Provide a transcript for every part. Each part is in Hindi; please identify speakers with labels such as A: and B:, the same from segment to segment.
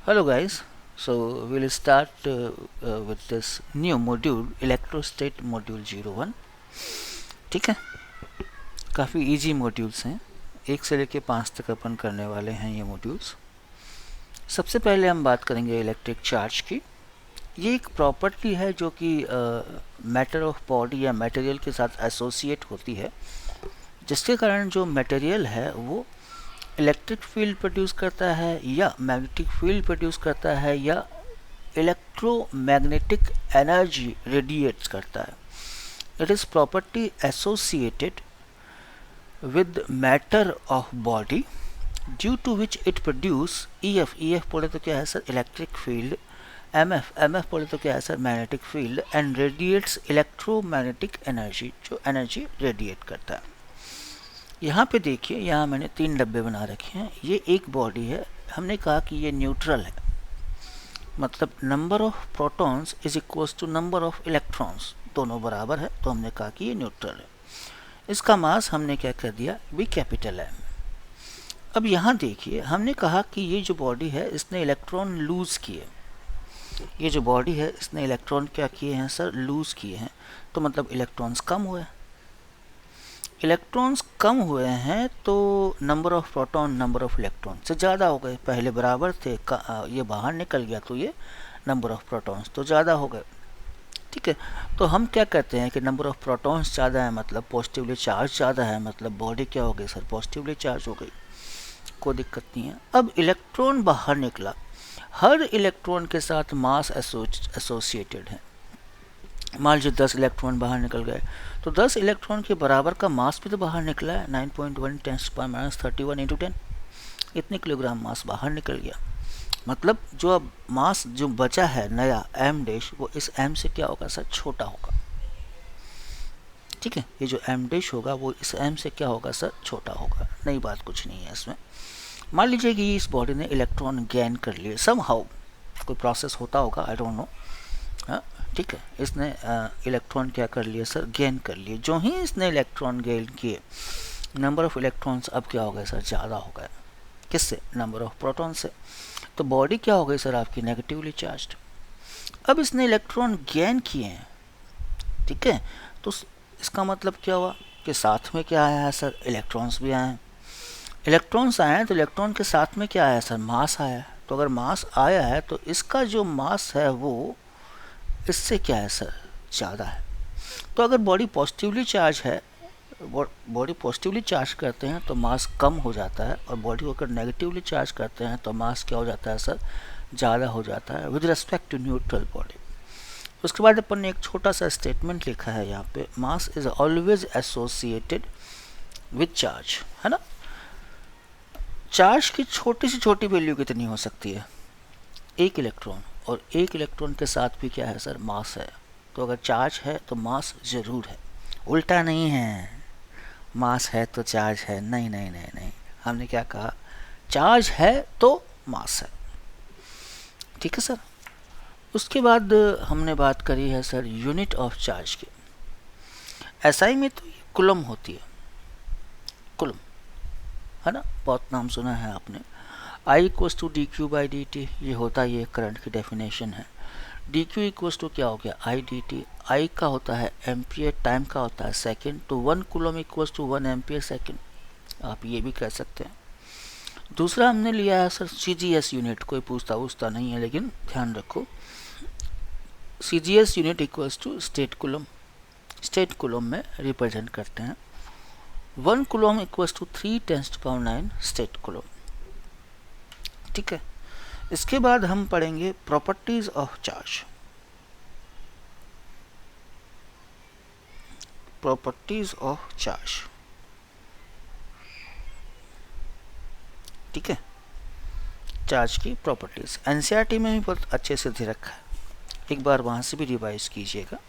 A: Hello guys, so we'll start with this new module इलेक्ट्रोस्टेट module 01। ठीक है, काफ़ी इजी मॉड्यूल्स हैं, 1 से लेके 5 तक अपन करने वाले हैं ये मॉड्यूल्स। सबसे पहले हम बात करेंगे इलेक्ट्रिक चार्ज की। ये एक प्रॉपर्टी है जो कि मैटर ऑफ बॉडी या मटेरियल के साथ एसोसिएट होती है, जिसके कारण जो मटेरियल है वो इलेक्ट्रिक फील्ड प्रोड्यूस करता है या मैग्नेटिक फील्ड प्रोड्यूस करता है या इलेक्ट्रोमैग्नेटिक एनर्जी रेडिएट्स करता है। It is property associated with matter of body due to which it produce EF. EF बोले तो क्या है sir? Electric field. MF. MF बोले तो क्या है sir? Magnetic field. And radiates electromagnetic energy, जो एनर्जी रेडिएट करता है। यहाँ पे देखिए, यहाँ मैंने 3 डब्बे बना रखे हैं। ये एक बॉडी है, हमने कहा कि ये न्यूट्रल है, मतलब number of protons is equals to number of electrons, दोनों बराबर है, तो हमने कहा कि ये न्यूट्रल है। इसका मास हमने क्या कर दिया? भी कैपिटल है। अब यहाँ देखिए, हमने कहा कि ये जो बॉडी है इसने इलेक्ट्रॉन लूज किए। ये जो बॉडी है इसने इलेक्ट्रॉन क्या किए हैं सर? लूज किए हैं। तो मतलब इलेक्ट्रॉन्स कम हुए। इलेक्ट्रॉन्स कम हुए हैं तो number of proton number of electron से ज़्यादा हो गए। पहले बराबर थे, ये बाहर निकल गया तो ये नंबर ऑफ प्रोटॉन्स तो ज़्यादा हो गए। ठीक है, तो हम क्या कहते हैं कि नंबर ऑफ प्रोटॉन्स ज़्यादा है मतलब पॉजिटिवली चार्ज ज़्यादा है, मतलब बॉडी क्या हो गई सर? पॉजिटिवली चार्ज हो गई। कोई दिक्कत नहीं है। अब इलेक्ट्रॉन बाहर निकला, हर इलेक्ट्रॉन के साथ मास एसोसिएटेड है। मान लीजिए 10 इलेक्ट्रॉन बाहर निकल गए, तो 10 इलेक्ट्रॉन के बराबर का मास भी तो बाहर निकला है। 9.1 10⁻³ इंटू 10, इतने किलोग्राम मास बाहर निकल गया। मतलब जो अब मास जो बचा है नया एम डैश, वो इस एम से क्या होगा सर? छोटा होगा। ठीक है, ये जो एम डैश होगा वो इस एम से क्या होगा सर? छोटा होगा। नई बात कुछ नहीं है इसमें। मान लीजिए कि इस बॉडी ने इलेक्ट्रॉन गेन कर लिए समहाउ, कोई प्रोसेस होता होगा, आई डोंट नो। हाँ, ठीक है, इसने इलेक्ट्रॉन क्या कर लिए सर? गेन कर लिए। जो ही इसने इलेक्ट्रॉन गेन किए, नंबर ऑफ इलेक्ट्रॉन्स अब क्या हो गए सर? ज़्यादा हो गए। किससे? नंबर ऑफ प्रोटॉन से। तो बॉडी क्या हो गई सर आपकी? Negatively charged. अब इसने इलेक्ट्रॉन गेन किए हैं, ठीक है, तो इसका मतलब क्या हुआ कि साथ में क्या आया है सर? इलेक्ट्रॉन्स भी आए हैं। इलेक्ट्रॉन्स आए हैं तो इलेक्ट्रॉन के साथ में क्या आया सर? मास आया है। तो अगर मास आया है तो इसका जो मास है वो इससे क्या है सर? ज़्यादा है। तो अगर बॉडी पॉजिटिवली चार्ज है, बॉडी पॉजिटिवली चार्ज करते हैं तो मास कम हो जाता है, और बॉडी को अगर नेगेटिवली चार्ज करते हैं तो मास क्या हो जाता है सर? ज़्यादा हो जाता है with respect to neutral body. उसके बाद अपन ने एक छोटा सा स्टेटमेंट लिखा है यहाँ पे, mass is always associated with charge, है ना। चार्ज की छोटी से छोटी वैल्यू कितनी हो सकती है? 1 इलेक्ट्रॉन, और 1 इलेक्ट्रॉन के साथ भी क्या है सर? मास है। तो अगर चार्ज है तो मास ज़रूर है, उल्टा नहीं है। मास है तो चार्ज है, नहीं नहीं नहीं नहीं, हमने क्या कहा? चार्ज है तो मास है। ठीक है सर। उसके बाद हमने बात करी है सर यूनिट ऑफ चार्ज की। एसआई में तो ये कुलम होती है, कुलम, है ना, बहुत नाम सुना है आपने। I equals to D Q by D T, ये होता ये करंट की डेफिनेशन है। डी क्यू इक्वल्स टू क्या हो गया? I D T. आई का होता है एम्पियर, टाइम का होता है सेकेंड, तो 1 coulomb equals to 1 ampere second, आप ये भी कह सकते हैं। दूसरा हमने लिया है sir C G S unit, कोई पूछता नहीं है लेकिन ध्यान रखो, C G S unit equals to stat coulomb. Stat coulomb में रिप्रेजेंट करते हैं। 1 coulomb equals to 3×10⁹ stat coulomb. ठीक है, इसके बाद हम पढ़ेंगे properties of charge. Properties of charge, ठीक है, चार्ज की प्रॉपर्टीज एनसीईआरटी में भी बहुत अच्छे से दे रखा है, एक बार वहां से भी रिवाइज कीजिएगा।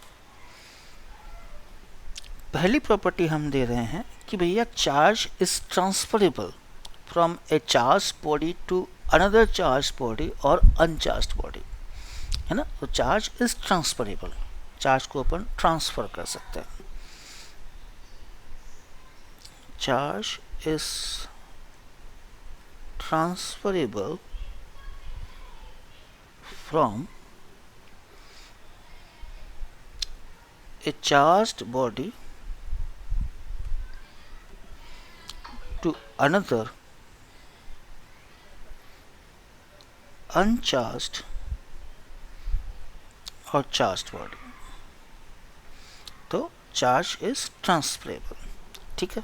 A: पहली प्रॉपर्टी हम दे रहे हैं कि भैया charge is transferable from a charge body to another charge body और अनचार्ज बॉडी, है ना। तो चार्ज इज ट्रांसफरेबल, चार्ज को अपन ट्रांसफर कर सकते हैं। Charge is transferable from a charged body to another uncharged or charged body, तो चार्ज इज ट्रांसफरेबल। ठीक है,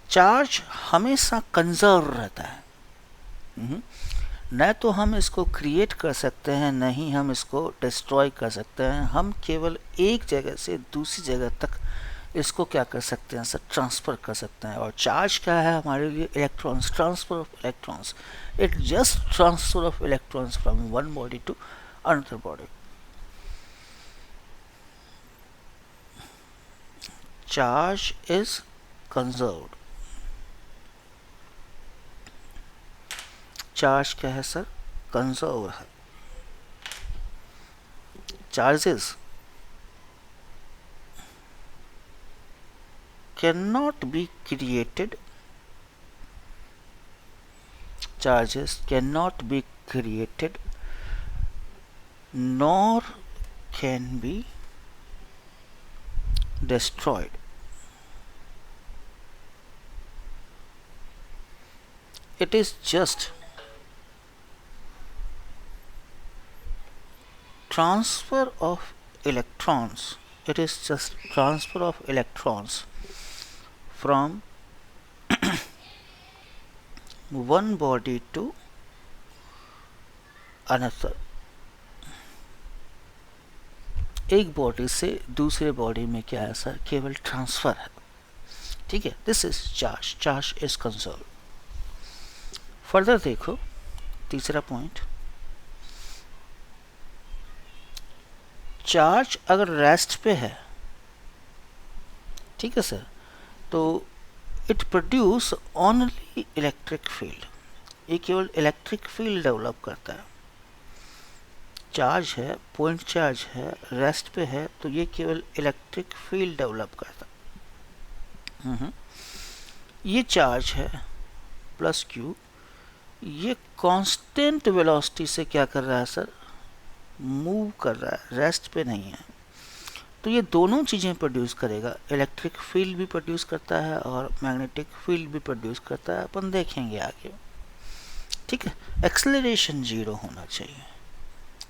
A: चार्ज हमेशा कंजर्व रहता है, न तो हम इसको क्रिएट कर सकते हैं, न ही हम इसको डिस्ट्रॉय कर सकते हैं। हम केवल एक जगह से दूसरी जगह तक इसको क्या कर सकते हैं सर, ट्रांसफ़र कर सकते हैं। और चार्ज क्या है हमारे लिए, electrons, transfer of electrons. It just transfer of electrons from one body to another body. Charge is conserved. Charge क्या है सर, कंजर्व है। Charges cannot be created, charges cannot be created nor can be destroyed. It is just transfer of electrons. It is just transfer of electrons from one body to another. एक बॉडी से दूसरे बॉडी में क्या है सर, केवल ट्रांसफर है। ठीक है, this is charge, charge is conserve. Further देखो तीसरा पॉइंट, चार्ज अगर रेस्ट पे है, ठीक है सर, तो it produce only electric field. ये केवल इलेक्ट्रिक फील्ड डेवलप करता है। चार्ज है, पॉइंट चार्ज है, रेस्ट पे है, तो ये केवल इलेक्ट्रिक फील्ड डेवलप करता है। ये चार्ज है प्लस क्यू, ये कांस्टेंट वेलोसिटी से क्या कर रहा है सर, मूव कर रहा है, रेस्ट पे नहीं है। तो ये दोनों चीज़ें प्रोड्यूस करेगा, इलेक्ट्रिक फील्ड भी प्रोड्यूस करता है और मैग्नेटिक फील्ड भी प्रोड्यूस करता है। अपन देखेंगे आगे। ठीक है, एक्सेलरेशन 0 होना चाहिए,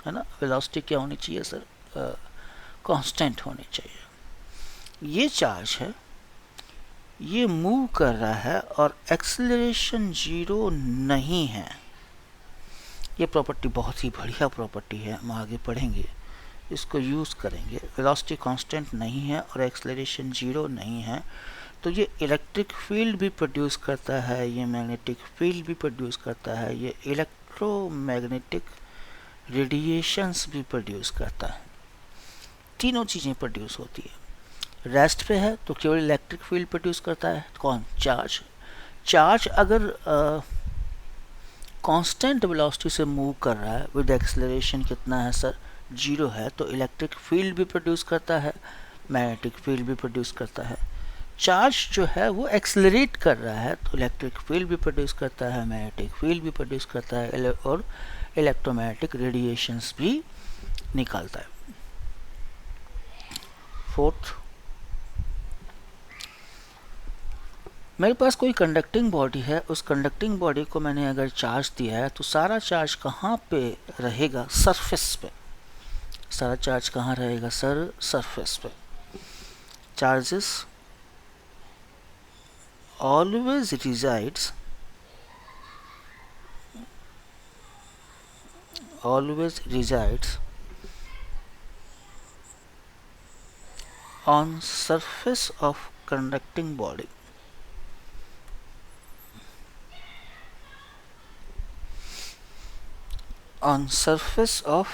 A: है ना। वेलोसिटी क्या होनी चाहिए सर, कांस्टेंट होनी चाहिए। ये चार्ज है, ये मूव कर रहा है और एक्सेलरेशन 0 नहीं है। ये प्रॉपर्टी बहुत ही बढ़िया प्रॉपर्टी है, हम आगे पढ़ेंगे, इसको यूज़ करेंगे। वेलोसिटी कांस्टेंट नहीं है और एक्सेलरेशन 0 नहीं है, तो ये इलेक्ट्रिक फील्ड भी प्रोड्यूस करता है, ये मैग्नेटिक फील्ड भी प्रोड्यूस करता है, ये इलेक्ट्रोमैग्नेटिक रेडिएशंस भी प्रोड्यूस करता है। तीनों चीज़ें प्रोड्यूस होती है। रेस्ट पे है तो केवल इलेक्ट्रिक फील्ड प्रोड्यूस करता है, कौन, चार्ज। चार्ज अगर कांस्टेंट वेलोसिटी से मूव कर रहा है विद एक्सेलरेशन कितना है सर, 0 है, तो इलेक्ट्रिक फील्ड भी प्रोड्यूस करता है, मैग्नेटिक फील्ड भी प्रोड्यूस करता है। चार्ज जो है वो एक्सेलरेट कर रहा है, तो इलेक्ट्रिक फील्ड भी प्रोड्यूस करता है, मैग्नेटिक फील्ड भी प्रोड्यूस करता है और इलेक्ट्रोमैग्नेटिक रेडिएशंस भी निकालता है। फोर्थ, मेरे पास कोई कंडक्टिंग बॉडी है, उस कंडक्टिंग बॉडी को मैंने अगर चार्ज दिया है तो सारा चार्ज कहाँ पे रहेगा, सरफेस पे। सारा चार्ज कहाँ रहेगा सर, सरफेस पे। Charges always resides on surface of conducting body. On surface of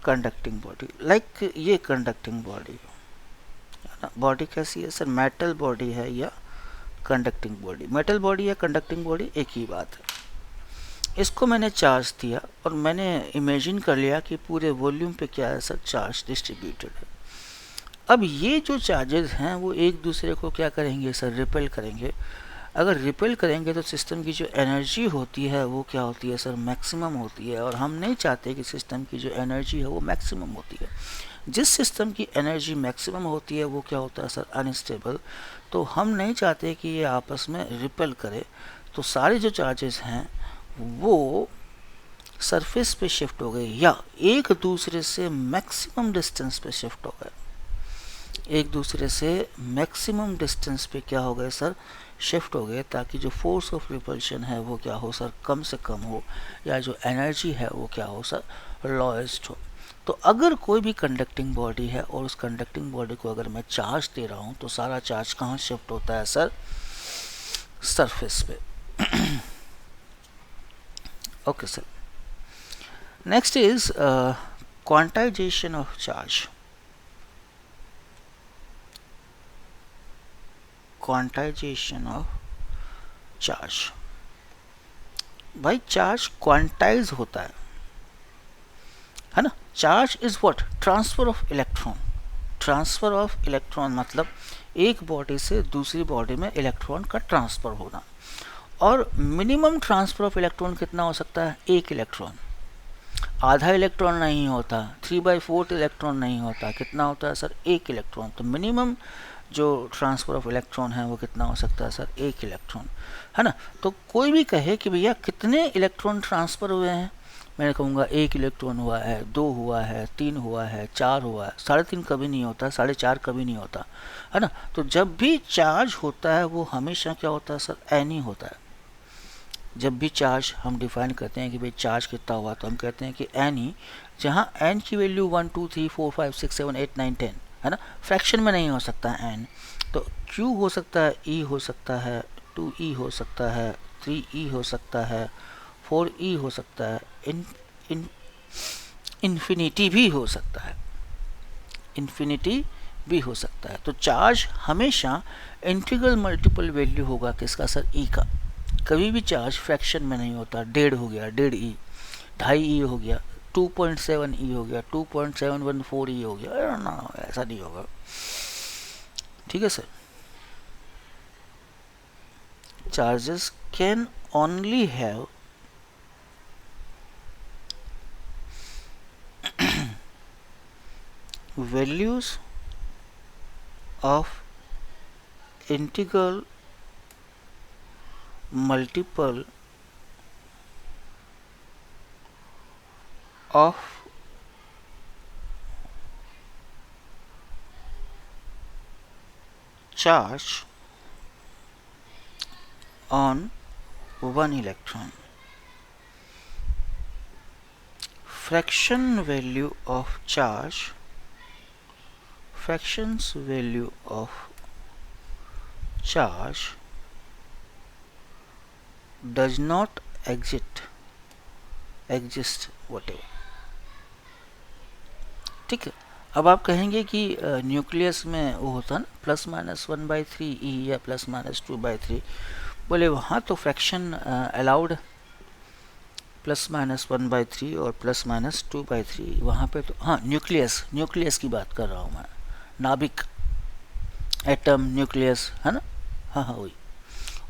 A: conducting body, like ये conducting body है ना। बॉडी कैसी है सर, मेटल बॉडी है या कंडक्टिंग बॉडी। मेटल बॉडी या कंडक्टिंग बॉडी एक ही बात है। इसको मैंने चार्ज दिया और मैंने इमेजिन कर लिया कि पूरे वॉल्यूम पे क्या है सर, चार्ज डिस्ट्रीब्यूटेड है। अब ये जो चार्जेस हैं वो एक दूसरे को क्या करेंगे सर, रिपेल करेंगे। अगर रिपेल करेंगे तो सिस्टम की जो एनर्जी होती है वो क्या होती है सर, मैक्सिमम होती है, और हम नहीं चाहते कि सिस्टम की जो एनर्जी है वो मैक्सिमम होती है। जिस सिस्टम की एनर्जी मैक्सिमम होती है वो क्या होता है सर, अनस्टेबल। तो हम नहीं चाहते कि ये आपस में रिपेल करे, तो सारे जो चार्जेस हैं वो सरफेस पे शिफ्ट हो गए या एक दूसरे से मैक्सिमम डिस्टेंस पे शिफ्ट हो गए, एक दूसरे से मैक्सिमम डिस्टेंस पे क्या हो गए सर, शिफ्ट हो गए, ताकि जो फोर्स ऑफ रिपल्शन है वो क्या हो सर, कम से कम हो, या जो एनर्जी है वो क्या हो सर, लॉएस्ट हो। तो अगर कोई भी कंडक्टिंग बॉडी है और उस कंडक्टिंग बॉडी को अगर मैं चार्ज दे रहा हूँ तो सारा चार्ज कहाँ शिफ्ट होता है सर, सरफेस पे। Okay sir, next is quantization of charge. Quantization of charge, भाई चार्ज क्वांटाइज होता है ना। Charge is what, transfer of electron. Transfer of electron मतलब एक बॉडी से दूसरी बॉडी में इलेक्ट्रॉन का ट्रांसफर होना। और मिनिमम ट्रांसफर ऑफ इलेक्ट्रॉन कितना हो सकता है, एक इलेक्ट्रॉन। आधा इलेक्ट्रॉन नहीं होता, 3/4 इलेक्ट्रॉन नहीं होता, कितना होता है सर, एक इलेक्ट्रॉन। तो मिनिमम जो ट्रांसफर ऑफ इलेक्ट्रॉन है वो कितना हो सकता है सर, एक इलेक्ट्रॉन, है ना। तो कोई भी कहे कि भैया कितने इलेक्ट्रॉन ट्रांसफर हुए हैं, मैं कहूँगा एक इलेक्ट्रॉन हुआ है, 2 हुआ है, 3 हुआ है, 4 हुआ है। 3.5 कभी नहीं होता, 4.5 कभी नहीं होता, है ना। तो जब भी चार्ज होता है वो हमेशा क्या होता है सर, एन ही होता है। जब भी चार्ज हम डिफाइन करते हैं कि भाई चार्ज कितना हुआ, तो हम कहते हैं कि एन ही, जहाँ एन की वैल्यू 1 2 3 4 5 6 7 8 9 10 है ना, फ्रैक्शन में नहीं हो सकता एन। तो Q हो सकता है, E हो सकता है, 2E हो सकता है, 3E हो सकता है, 4E हो सकता है, इन्फिनिटी भी हो सकता है, इन्फिनिटी भी हो सकता है। तो चार्ज हमेशा इंटीग्रल मल्टीपल वैल्यू होगा किसका सर, E का। कभी भी चार्ज फ्रैक्शन में नहीं होता, 1.5 हो गया, 1.5E, 2.5E हो गया, 2.7E हो गया, 2.714E हो गया, ना ऐसा नहीं होगा, ठीक है sir. Charges can only have values of integral multiple of charge on one electron. Fraction value of charge, fractions value of charge does not exist whatever, ठीक है। अब आप कहेंगे कि न्यूक्लियस में वो होता है ना +-1/3E या +-2/3, बोले वहाँ तो फ्रैक्शन अलाउड +-1/3 और +-2/3, वहाँ पे तो हाँ, न्यूक्लियस की बात कर रहा हूँ मैं, नाभिक, एटम, न्यूक्लियस, है ना, हाँ हाँ वही।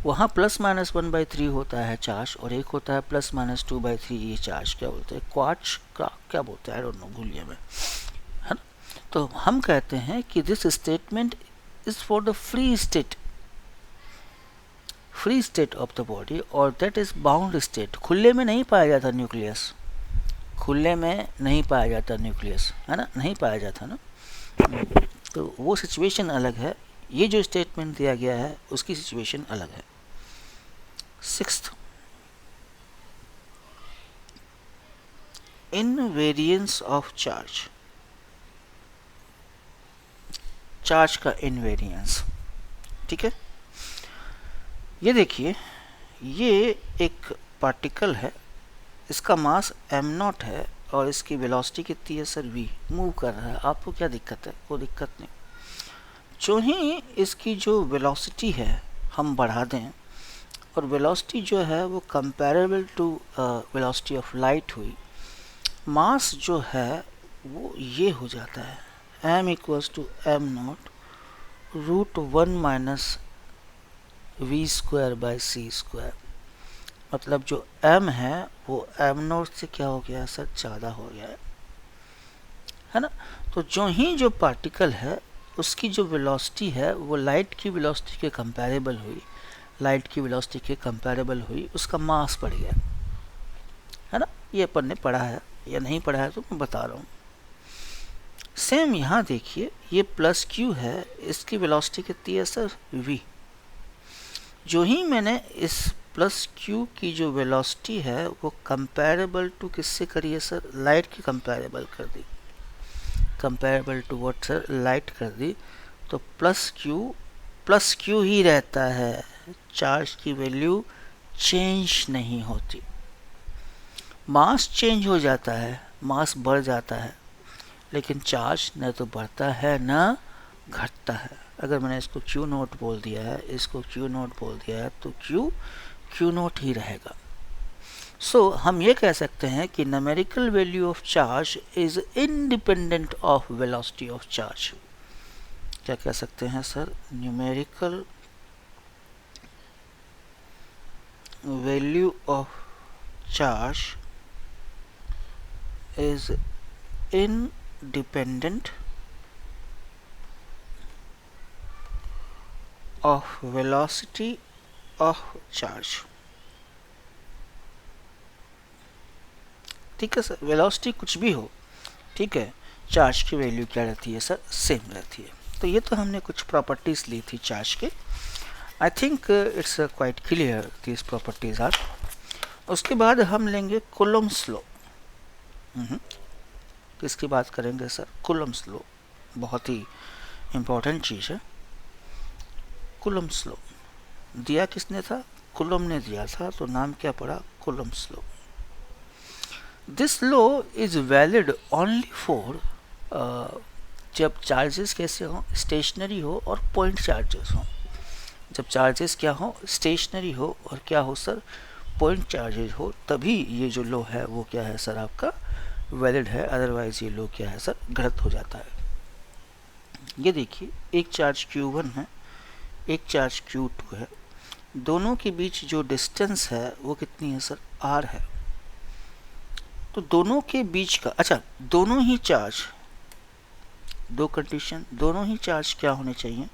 A: वहाँ +-1/3 होता है चार्ज, और एक होता है +-2/3 ये चार्ज, क्या बोलते हैं, क्वार्ट्ज का क्या बोलते हैं, आई डोंट नो, भूल गया मैं, है ना। तो हम कहते हैं कि this statement is for the free state of the body, और दैट इज बाउंड स्टेट। खुले में नहीं पाया जाता न्यूक्लियस, खुले में नहीं पाया जाता न्यूक्लियस, है ना, नहीं पाया जाता ना। तो वो सिचुएशन अलग है, ये जो स्टेटमेंट दिया गया है उसकी सिचुएशन अलग है। 6th, invariance of charge. Charge का इनवेरियंस, ठीक है। ये देखिए, ये एक पार्टिकल है, इसका मास m0 है और इसकी वेलोसिटी कितनी है सर, v, मूव कर रहा है। आपको क्या दिक्कत है, कोई दिक्कत नहीं। जो ही इसकी जो वेलोसिटी है हम बढ़ा दें, और वेलोसिटी जो है वो comparable to velocity of light हुई, मास जो है वो ये हो जाता है, m = m0 √1 - V square by C square, मतलब जो m है वो m नॉट से क्या हो गया सर, ज़्यादा हो गया है ना। तो जो ही जो पार्टिकल है उसकी जो वेलोसिटी है वो लाइट की वेलोसिटी के कंपैरेबल हुई, लाइट की वेलोसिटी के कंपैरेबल हुई, उसका मास बढ़ गया है ना। ये अपन ने पढ़ा है या नहीं पढ़ा है तो मैं बता रहा हूँ। सेम यहाँ देखिए, ये प्लस क्यू है, इसकी वेलोसिटी कितनी है सर, v। जो ही मैंने इस प्लस क्यू की जो वेलोसिटी है वो कंपैरेबल टू किससे करी है सर, लाइट की कंपैरेबल कर दी, comparable to what sir, light कर दी, तो प्लस क्यू ही रहता है, चार्ज की वैल्यू चेंज नहीं होती। मास चेंज हो जाता है, मास बढ़ जाता है, लेकिन चार्ज न तो बढ़ता है न घटता है। अगर मैंने इसको क्यू नोट बोल दिया है, इसको क्यू नोट बोल दिया है, तो क्यू नोट ही रहेगा। सो हम ये कह सकते हैं कि numerical value of charge is independent of velocity of charge. क्या कह सकते हैं sir, numerical value of charge is independent of velocity of charge। ठीक है सर, वेलोसिटी कुछ भी हो, ठीक है, चार्ज की वैल्यू क्या रहती है सर, सेम रहती है। तो ये तो हमने कुछ प्रॉपर्टीज ली थी चार्ज के। I think it's quite clear these properties are. उसके बाद हम लेंगे कूलम्ब्स लॉ। किसकी बात करेंगे सर, कूलम्ब्स लॉ, बहुत ही इम्पोर्टेंट चीज़ है। कूलम्ब्स लॉ दिया किसने था, कूलम्ब ने दिया था, तो नाम क्या पड़ा, Coulomb's law. This law is valid only for जब चार्जेस कैसे हो, स्टेशनरी हो और पॉइंट चार्जेस हो। जब चार्जेस क्या हो, स्टेशनरी हो, और क्या हो सर, पॉइंट चार्जेस हो, तभी ये जो लॉ है वो क्या है सर, आपका वैलिड है। अदरवाइज ये लॉ क्या है सर, गलत हो जाता है। ये देखिए, एक चार्ज Q1 है, एक चार्ज Q2 है, दोनों के बीच जो डिस्टेंस है वो कितनी है सर, r है। तो दोनों के बीच का, अच्छा, दोनों ही चार्ज, दो कंडीशन, दोनों ही चार्ज क्या होने चाहिए,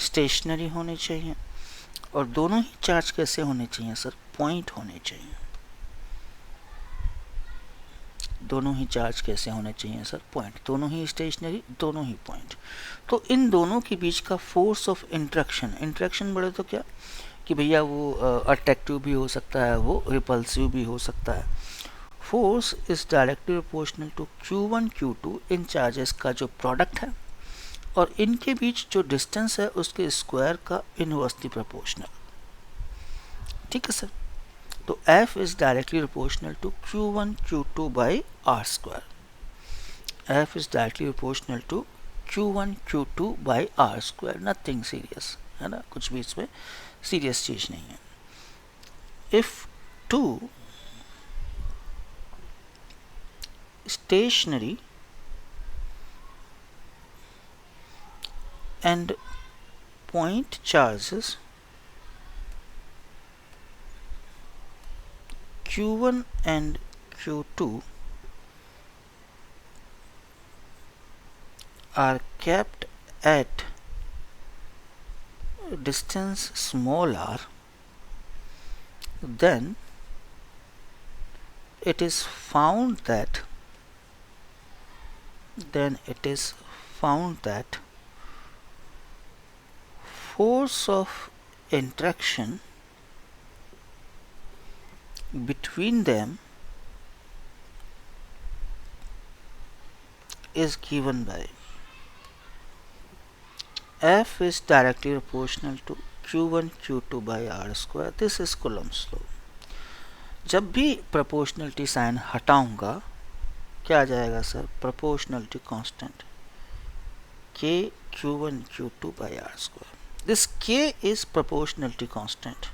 A: स्टेशनरी होने चाहिए, और दोनों ही चार्ज कैसे होने चाहिए सर, पॉइंट होने चाहिए। दोनों ही चार्ज कैसे होने चाहिए सर, पॉइंट, दोनों ही स्टेशनरी, दोनों ही पॉइंट। तो इन दोनों के बीच का फोर्स ऑफ इंट्रैक्शन, इंट्रैक्शन बढ़े तो क्या कि भैया वो अट्रैक्टिव भी हो सकता है, वो रिपल्सिव भी हो सकता है। Force is directly proportional to Q1 Q2 इन चार्जेस का जो प्रोडक्ट है, और इनके बीच जो डिस्टेंस है उसके स्क्वायर का इनवर्सली प्रोपोर्शनल। ठीक है सर, तो F is directly proportional to Q1 Q2 by R square। F is directly proportional to Q1 Q2 by R square। Nothing serious है ना, कुछ भी इसमें सीरियस चीज नहीं है। If two stationary and point charges Q1 and Q2 are kept at distance small r, then it is found that force of interaction between them is given by F is directly proportional to Q1 Q2 by R square। This is Coulomb's law। जब भी प्रोपोर्शनलिटी साइन हटाऊंगा क्या आ जाएगा sir, proportionality constant K Q1 Q2 by R square। This K is proportionality constant,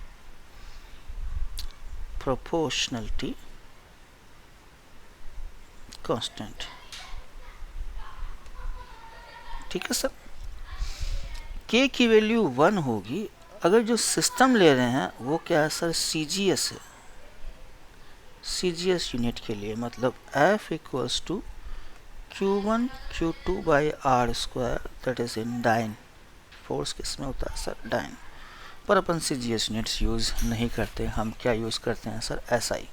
A: proportionality constant। ठीक है सर, K की वैल्यू 1 होगी अगर जो सिस्टम ले रहे हैं वो क्या है सर, CGS है, CGS यूनिट के लिए, मतलब F equals to Q1 Q2 by R square, that is in dyne. Force किसमें होता है सर, डाइन। पर अपन CGS यूनिट्स यूज नहीं करते, हम क्या यूज करते हैं सर, SI।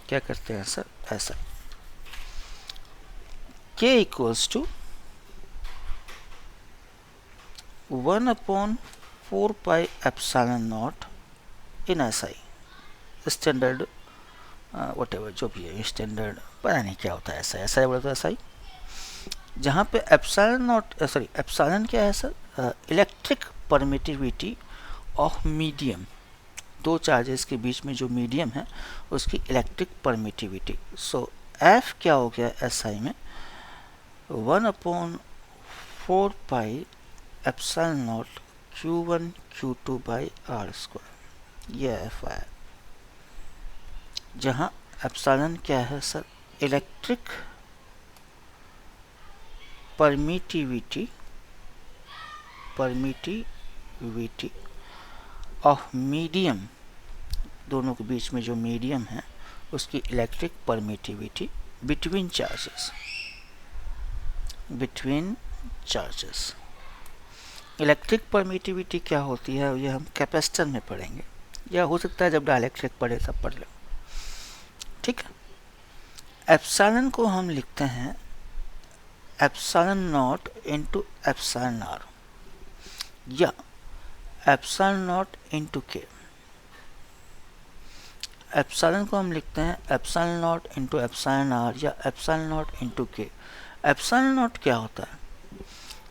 A: क्या करते हैं sir, SI। K equals to 1/4 pi epsilon naught in SI, standard whatever जो भी है, स्टैंडर्ड पता नहीं क्या होता है SI, SI बोले तो SI, जहाँ पे एप्सिलॉन नॉट, सॉरी एप्सिलॉन क्या है sir, electric permittivity of medium, दो चार्जेस के बीच में जो मीडियम है उसकी इलेक्ट्रिक परमिटिविटी। सो F क्या हो गया SI में, 1/4 pi epsilon naught Q1 Q2 by R square, ये F है, जहाँ एप्सिलॉन क्या है sir, electric permittivity of medium, दोनों के बीच में जो मीडियम है उसकी electric permittivity between charges. Electric permittivity क्या होती है ये हम कैपेसिटर में पढ़ेंगे, या हो सकता है जब डाइलेक्ट्रिक पढ़े तब पढ़ लो, ठीक है। एप्सिलॉन को हम लिखते हैं epsilon naught into epsilon R, या epsilon naught into K. Epsilon को हम लिखते हैं epsilon naught into epsilon R या epsilon naught into K. Epsilon naught क्या होता है,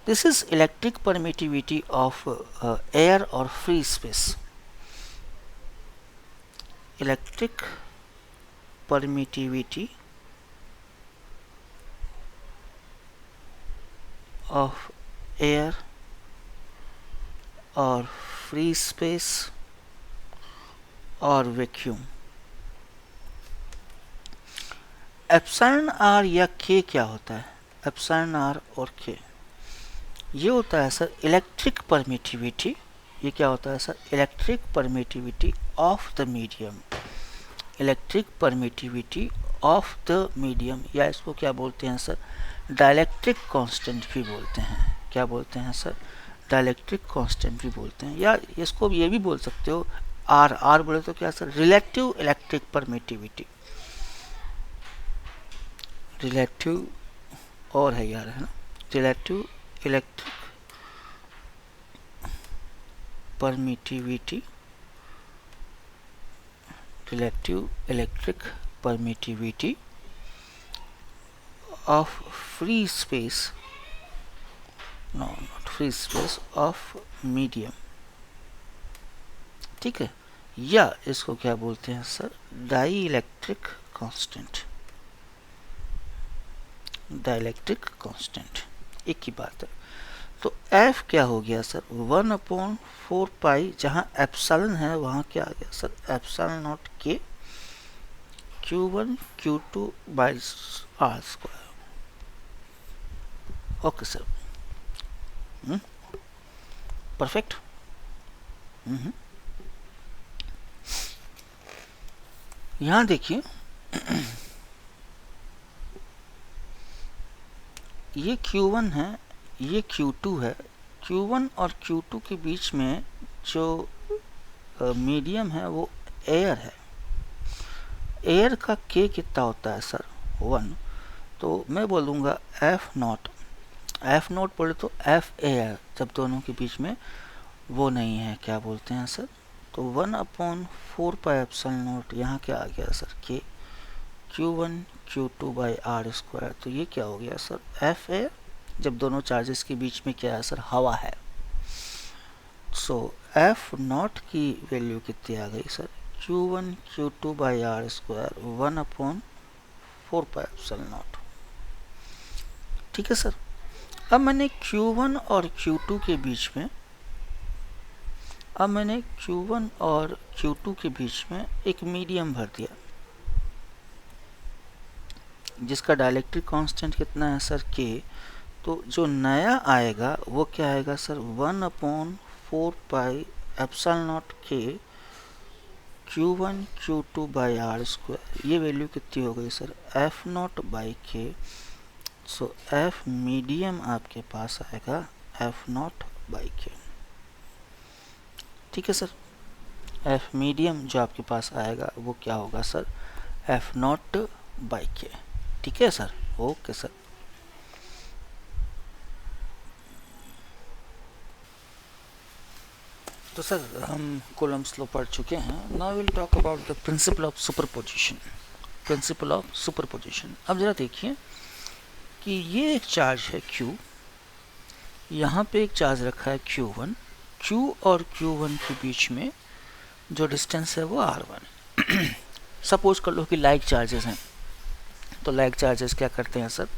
A: this is electric permittivity of air और free space. Electric permittivity of air और फ्री स्पेस और वैक्यूम। एप्सिलॉन आर या के क्या होता है, एप्सिलॉन आर और के ये होता है सर इलेक्ट्रिक परमिटिविटी, ये क्या होता है sir, electric permittivity of the medium, electric permittivity of the medium, या इसको क्या बोलते हैं सर, डाइलेक्ट्रिक कांस्टेंट भी बोलते हैं। क्या बोलते हैं सर, डाइलेक्ट्रिक कांस्टेंट भी बोलते हैं, या इसको ये भी बोल सकते हो आर। आर बोले तो क्या sir, relative electric permittivity, relative और है यार, है ना, relative electric permittivity, relative electric permittivity of free space, no not free space, of medium, ठीक है। या इसको क्या बोलते हैं sir, dielectric constant, dielectric constant, एक ही बात है। तो F क्या हो गया सर, 1/4 पाई, जहाँ एप्सिलॉन है वहाँ क्या आ गया sir, epsilon naught K Q1 Q2 by R square. Okay sir, perfect. यहाँ देखिए ये Q1 है, ये Q2 है। Q1 और Q2 के बीच में जो मीडियम है वो एयर है। एयर का K कितना होता है सर, 1। तो मैं बोलूँगा F नॉट, F नॉट बोले तो F एयर, जब दोनों के बीच में वो नहीं है, क्या बोलते हैं सर, तो 1/4 पाई एप्सिलॉन नॉट, यहाँ क्या आ गया sir, K Q1 Q2 by R square. तो ये क्या हो गया सर, F एयर, जब दोनों चार्जेस के बीच में क्या है सर, हवा है। सो F नॉट की वैल्यू कितनी आ गई sir, Q1 Q2 by R square 1/4 pi epsilon naught, ठीक है सर। अब मैंने Q1 और Q2 के बीच में, अब मैंने Q1 और Q2 के बीच में एक मीडियम भर दिया, जिसका डाइलेक्ट्रिक कांस्टेंट कितना है सर, K। तो जो नया आएगा वो क्या आएगा sir, 1/4 pi ε0 k Q1 Q2 by R square. ये वैल्यू कितनी हो गई सर, F0/k। सो F मीडियम आपके पास आएगा F0/k। ठीक है सर, F मीडियम जो आपके पास आएगा वो क्या होगा सर, F0/k। ठीक है सर, ओके सर। तो सर हम कूलम्ब्स लॉ पढ़ चुके हैं। Now will talk about the principal of superposition. Principal of superposition, अब जरा देखिए कि ये एक चार्ज है Q, यहाँ पे एक चार्ज रखा है Q1, Q और Q1 के बीच में जो डिस्टेंस है वो R1 है। सपोज कर लो कि लाइक चार्जेस हैं, तो लाइक चार्जेस क्या करते हैं सर,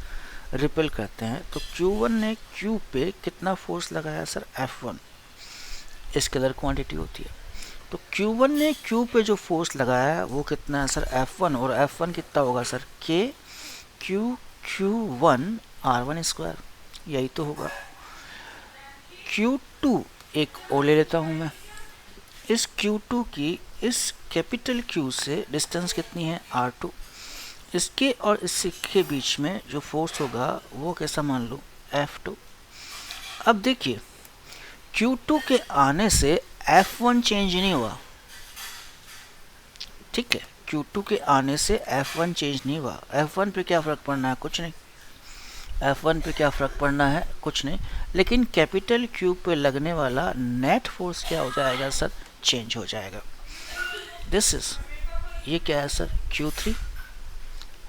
A: रिपेल करते हैं। तो Q1 ने Q पे कितना फोर्स लगाया सर, F1 स्केलर क्वांटिटी होती है। तो Q1 ने Q पे जो फोर्स लगाया वो कितना है सर, F1, और F1 कितना होगा sir, K Q1 R1 square, यही तो होगा। Q2 एक और ले लेता हूँ मैं, इस Q2 की इस कैपिटल Q से डिस्टेंस कितनी है, R2। इसके और इसके बीच में जो फोर्स होगा वो कैसा मान लो, F2। अब देखिए Q2 के आने से F1 चेंज नहीं हुआ, ठीक है, Q2 के आने से F1 चेंज नहीं हुआ। F1 पे क्या फ़र्क पड़ना है, कुछ नहीं। F1 पे क्या फ़र्क पड़ना है, कुछ नहीं। लेकिन कैपिटल Q पे लगने वाला नेट फोर्स क्या हो जाएगा सर, चेंज हो जाएगा। दिस इज, ये क्या है सर, Q3।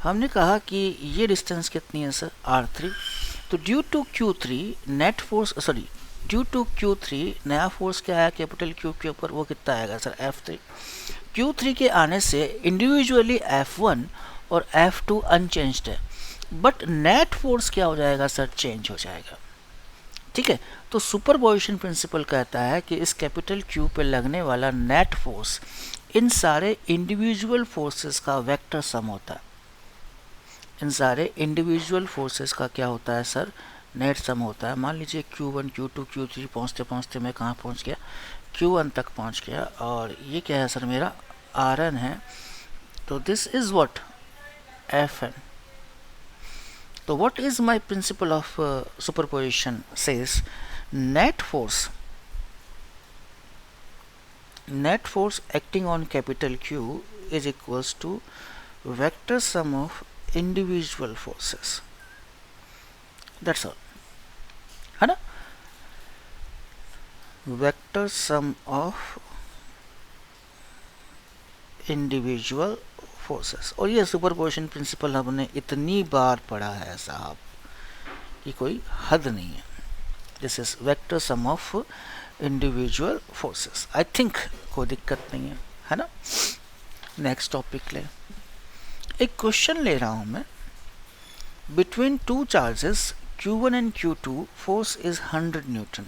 A: हमने कहा कि ये डिस्टेंस कितनी है सर, R3। तो due to Q3 net force, sorry due to Q3 नया फोर्स क्या आया कैपिटल Q के ऊपर, वो कितना आएगा सर, F3। Q3 के आने से इंडिविजुअली F1 और F2 अनचेंज्ड है, बट नेट फोर्स क्या हो जाएगा सर, चेंज हो जाएगा। ठीक है, तो सुपरपोजिशन प्रिंसिपल कहता है कि इस कैपिटल Q पे लगने वाला नेट फोर्स इन सारे इंडिविजुअल फोर्सेस का वेक्टर सम होता है। इन सारे इंडिविजुअल फोर्सेस का क्या होता है सर, नेट सम होता है। मान लीजिए Q1 Q2 Q3 पहुँचते पहुँचते मैं कहाँ पहुँच गया, Q1 तक पहुँच गया, और ये क्या है सर, मेरा Rn है। तो दिस इज व्हाट, Fn। तो what is my principle of superposition says net force acting on capital Q is equals to vector sum of individual forces. That's all, है ना, vector sum of individual forces. और ये सुपरपोजिशन प्रिंसिपल हमने इतनी बार पढ़ा है साहब कि कोई हद नहीं है। This is vector sum of individual forces. I think कोई दिक्कत नहीं है ना। नेक्स्ट टॉपिक ले, एक क्वेश्चन ले रहा हूं मैं। Between two charges Q1 and Q2 force is 100 Newton.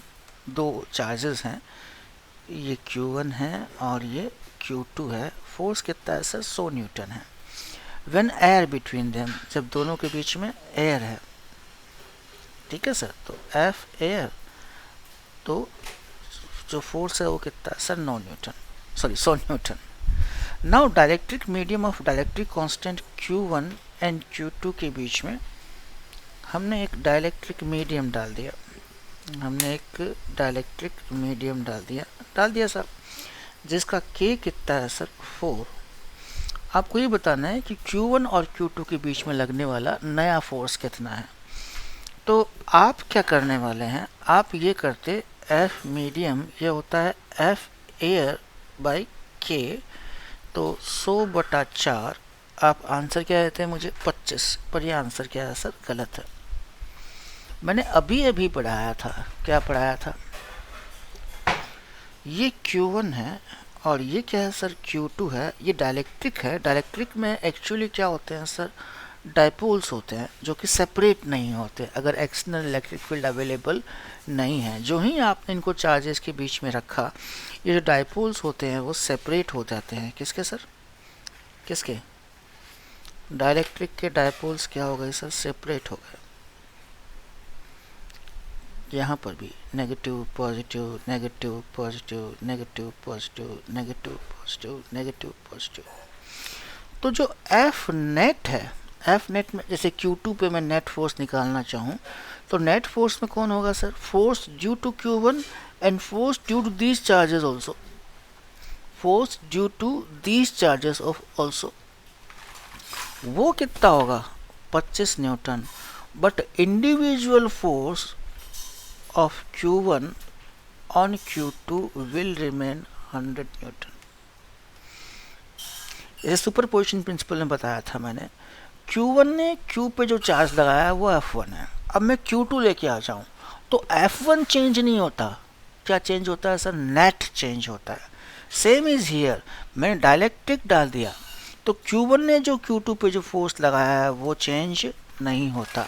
A: दो चार्जेस हैं, ये Q1 है और ये Q2 है। फोर्स कितना है सर, 100 न्यूटन है। व्हेन एयर बिटवीन देम, जब दोनों के बीच में एयर है, ठीक है सर, तो F एयर, तो जो फोर्स है वो कितना है sir, 9 Newton, sorry 100 Newton. Now dielectric medium of dielectric constant Q1 and Q2 के बीच में हमने एक डायलेक्ट्रिक मीडियम डाल दिया, डाल दिया सर, जिसका K कितना है सर, 4। आपको ये बताना है कि Q1 और Q2 के बीच में लगने वाला नया फोर्स कितना है। तो आप क्या करने वाले हैं, आप ये करते F मीडियम, ये होता है F एयर बाई K, तो 100/4। आप आंसर क्या देते हैं मुझे, 25, पर ये आंसर क्या है सर, गलत है। मैंने अभी पढ़ाया था, क्या पढ़ाया था, ये Q1 है और ये क्या है सर, Q2 है। ये डायलेक्ट्रिक है। डायलेक्ट्रिक में एक्चुअली क्या होते हैं सर, डाइपोल्स होते हैं जो कि सेपरेट नहीं होते अगर एक्सटर्नल इलेक्ट्रिक फील्ड अवेलेबल नहीं है। जो ही आपने इनको चार्जेस के बीच में रखा, ये जो डाइपोल्स होते हैं वो सेपरेट हो जाते हैं। किसके सर, किसके, डायलेक्ट्रिक के डाइपोल्स क्या हो गए सर, सेपरेट हो गए। यहाँ पर भी negative positive negative positive negative positive negative positive negative positive. तो जो एफ नेट है, एफ नेट में जैसे Q2 पे मैं नेट फोर्स निकालना चाहूँ तो नेट फोर्स में कौन होगा sir? Force due to Q1 and force due to these charges also, force due to these charges of also. वो कितना होगा? 25 newton. But individual force of Q1 on Q2 will remain 100 newton. जैसे सुपरपोजिशन प्रिंसिपल में बताया था मैंने, Q1 ने Q पे जो चार्ज लगाया है वो F1 है। अब मैं Q2 लेके आ जाऊं तो F1 चेंज नहीं होता। क्या चेंज होता है सर? नेट चेंज होता है। सेम इज हियर, मैंने डायलेक्ट्रिक डाल दिया तो Q1 ने जो Q2 पे जो फोर्स लगाया है वो चेंज नहीं होता।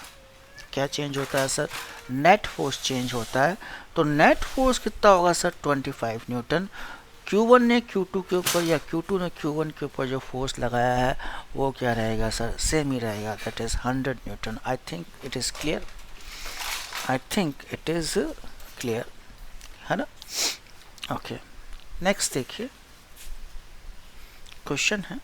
A: क्या चेंज होता है सर? नेट फोर्स चेंज होता है। तो नेट फोर्स कितना होगा सर? 25 न्यूटन। Q1 ने Q2 के ऊपर या Q2 ने Q1 के ऊपर जो फोर्स लगाया है वो क्या रहेगा सर? सेम ही रहेगा, that is 100 newton. I think it is clear, I think it is clear, है ना? ओके, नेक्स्ट देखिए क्वेश्चन है,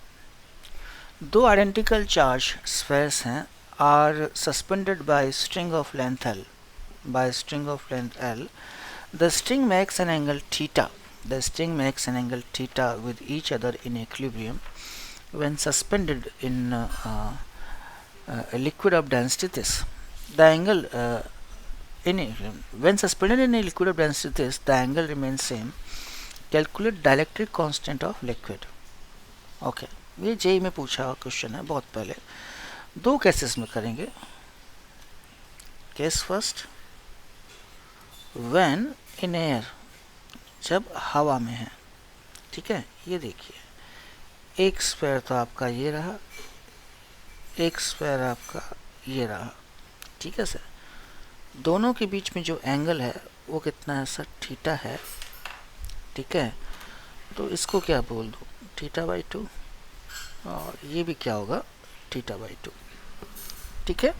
A: दो आइडेंटिकल चार्ज स्फेयर्स हैं are suspended by string of length L, by string of length L. The string makes an angle theta. The string makes an angle theta with each other in equilibrium when suspended in a liquid of density this. The angle when suspended in a liquid of density this, the angle remains same. Calculate dielectric constant of liquid. Okay, ये जेई में पूछा हुआ क्वेश्चन है बहुत पहले। दो केसेस में करेंगे। Case first, when in air, जब हवा में है, ठीक है। ये देखिए, एक स्फेयर तो आपका ये रहा, एक स्फेयर आपका ये रहा, ठीक है सर। दोनों के बीच में जो एंगल है वो कितना है सर? थीटा है, ठीक है। तो इसको क्या बोल दो? थीटा बाई 2, और ये भी क्या होगा? थीटा बाई 2, ठीक है।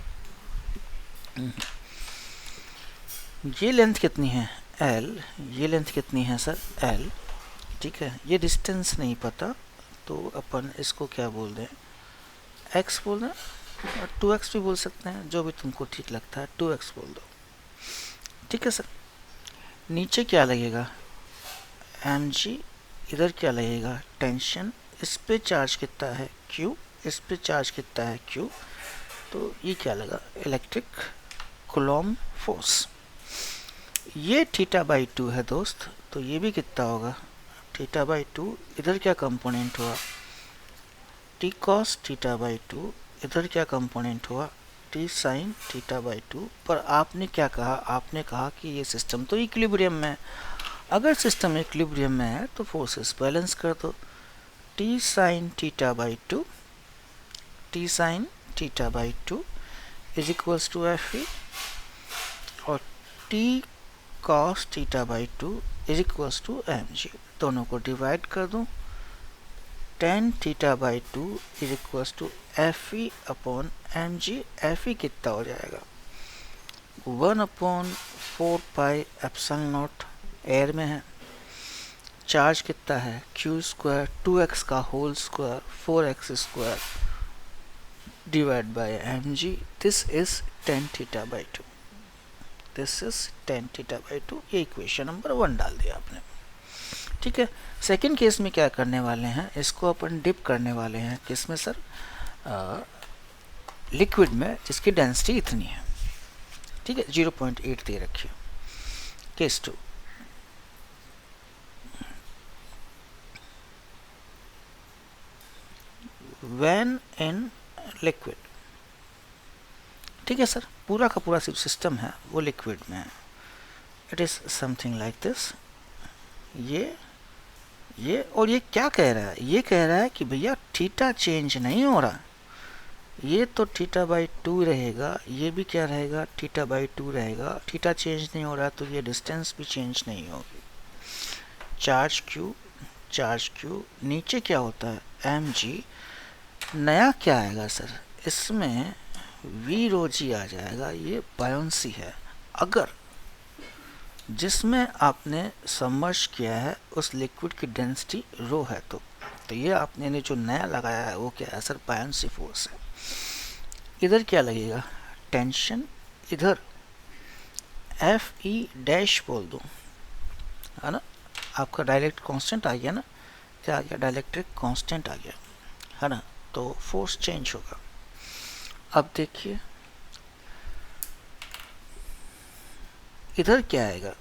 A: ये लेंथ कितनी है? L। ये लेंथ कितनी है सर? L, ठीक है। ये डिस्टेंस नहीं पता तो अपन इसको क्या बोल दें? x बोल दें, और 2x भी बोल सकते हैं, जो भी तुमको ठीक लगता है 2x बोल दो, ठीक है सर। नीचे क्या लगेगा? mg। इधर क्या लगेगा? टेंशन। इस पे चार्ज कितना है? q। इस पे चार्ज कितना है? q। तो ये क्या लगा? Electric Coulomb force. ये थीटा बाई 2 है दोस्त, तो ये भी कितना होगा? Theta by 2। इधर क्या कंपोनेंट हुआ? T cos theta by 2। इधर क्या कंपोनेंट हुआ? T sine theta by 2। पर आपने क्या कहा? आपने कहा कि ये सिस्टम तो इक्विलिब्रियम में है। अगर सिस्टम इक्विलिब्रियम में है तो फोर्सेस बैलेंस कर दो। T sine theta by 2, T sine theta by 2 is equals to F E, और T cos theta by 2 is equals to mg। दोनों को डिवाइड कर दूं, tan theta by 2 is equals to F E upon mg। F E कितना हो जाएगा? 1/4 पाई एप्सिलॉन नॉट, एयर में है। चार्ज कितना है? q स्क्वायर 2x का whole square 4x square divide by mg। This is tan theta by 2, this is tan theta by 2। ये इक्वेशन नंबर 1 डाल दिया आपने, ठीक है। सेकंड केस में क्या करने वाले हैं? इसको अपन डिप करने वाले हैं किस में सर? लिक्विड में, जिसकी डेंसिटी इतनी है, ठीक है। 0.8 दे रखिए। केस 2, व्हेन इन लिक्विड, ठीक है सर। पूरा का पूरा सिस्टम है वो लिक्विड में है। It is something like this. ये और ये क्या कह रहा है? ये कह रहा है कि भैया थीटा चेंज नहीं हो रहा, ये तो थीटा बाई 2 रहेगा, ये भी क्या रहेगा? थीटा बाई 2 रहेगा। थीटा चेंज नहीं हो रहा तो ये डिस्टेंस भी चेंज नहीं होगी। चार्ज Q, नीचे क्या होता है? mg। नया क्या आएगा सर? इसमें v rho g आ जाएगा। ये बायोंसी है। अगर जिसमें आपने सबमर्ज किया है उस लिक्विड की डेंसिटी रो है। तो ये आपने ने जो नया लगाया है वो क्या है सर, बायन्सी फोर्स है। इधर क्या लगेगा, टेंशन। इधर एफ ई डैश बोल दूँ, है ना, आपका डायरेक्ट कांस्टेंट आ गया ना, क्या आ गया, डायलेक्ट्रिक कांस्टेंट आ गया, है ना। तो फोर्स चेंज होगा। अब देखिए इधर क्या आएगा,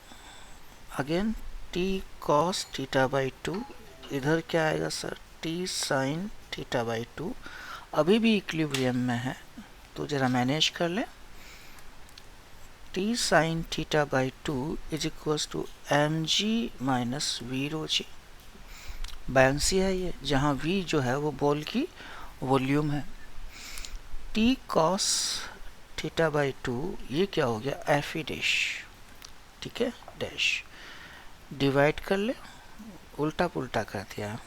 A: again T cos theta by 2, इधर क्या आएगा sir, T sine theta by 2। अभी भी इक्विलिब्रियम में है तो जरा मैनेज कर लें। T sine theta by 2 is equals to M G minus V rho G. Buoyancy है ये, जहाँ v जो है वो बॉल की वॉल्यूम है। टी कॉस थीटा बाई 2 ये क्या हो गया, एफ ई डैश, ठीक है, डैश। डिवाइड कर ले, उल्टा पुल्टा कर दिया,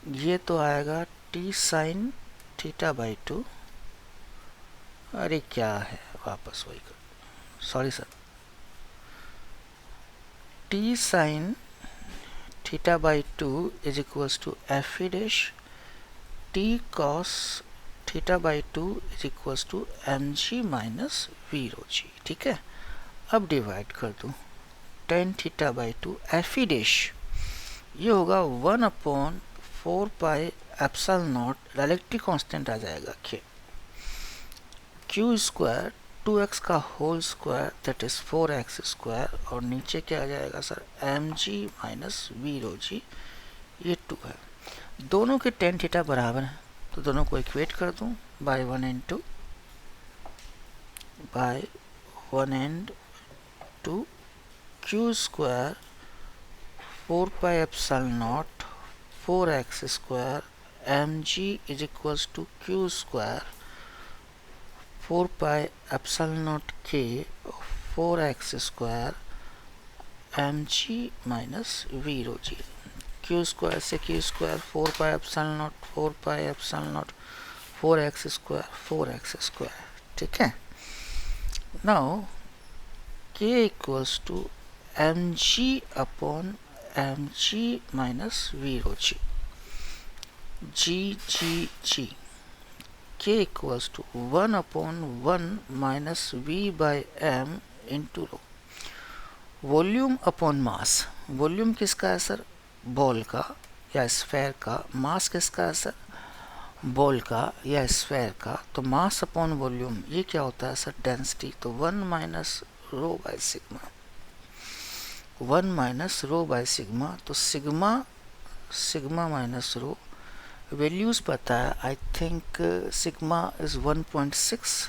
A: ये तो आएगा टी साइन थीटा बाई 2। अरे क्या है, वापस वही कर, sorry sir, T sine theta by 2 is equals to F E dash T cos theta by 2 is equals to M G minus V rho G, ठीक है। अब डिवाइड कर दूँ, tan theta by 2 F E dash ये होगा 1/4 pi epsilon naught, dielectric constant आ जाएगा क्यू स्क्वायर 2x का whole square that is 4x square, और नीचे क्या आ जाएगा sir, M G minus V rho जी, ये 2 है। दोनों के टेन थीटा बराबर हैं तो दोनों को इक्वेट कर दूं, by 1 and 2 by 1 and 2 Q square 4 pi epsilon naught 4x square M G is equals to Q square 4 pi epsilon naught के 4x square M G minus V rho G. Q square से Q square 4 pi epsilon naught 4 pi epsilon naught 4x square 4x square, ठीक है। Now k equals to M G upon M G minus V rho G, G k equals to 1/1 minus v by m into rho. Volume upon mass, volume किसका है सर, बॉल का या स्फेयर का, मास किसका है सर, बॉल का या स्फेयर का। तो मास अपॉन वॉल्यूम ये क्या होता है सर, डेंसिटी। तो 1 minus rho by sigma, 1 minus rho by sigma, तो सिग्मा माइनस रो, वैल्यूज पता है, I think sigma is 1.6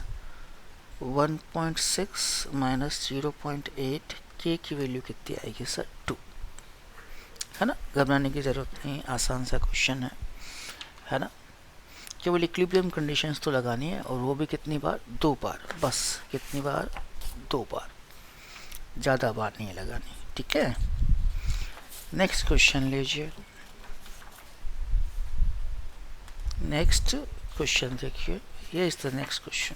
A: minus 0.8, के की वैल्यू कितनी आएगी सर, 2, है ना। घबराने की ज़रूरत नहीं, आसान सा क्वेश्चन है ना। केवल इक्विलिब्रियम कंडीशंस तो लगानी है, और वो भी कितनी बार, 2 बार, बस कितनी बार, 2 बार, ज़्यादा बार नहीं लगानी, ठीक है। नेक्स्ट क्वेश्चन लीजिए, नेक्स्ट क्वेश्चन देखिए, ये इज द नेक्स्ट क्वेश्चन।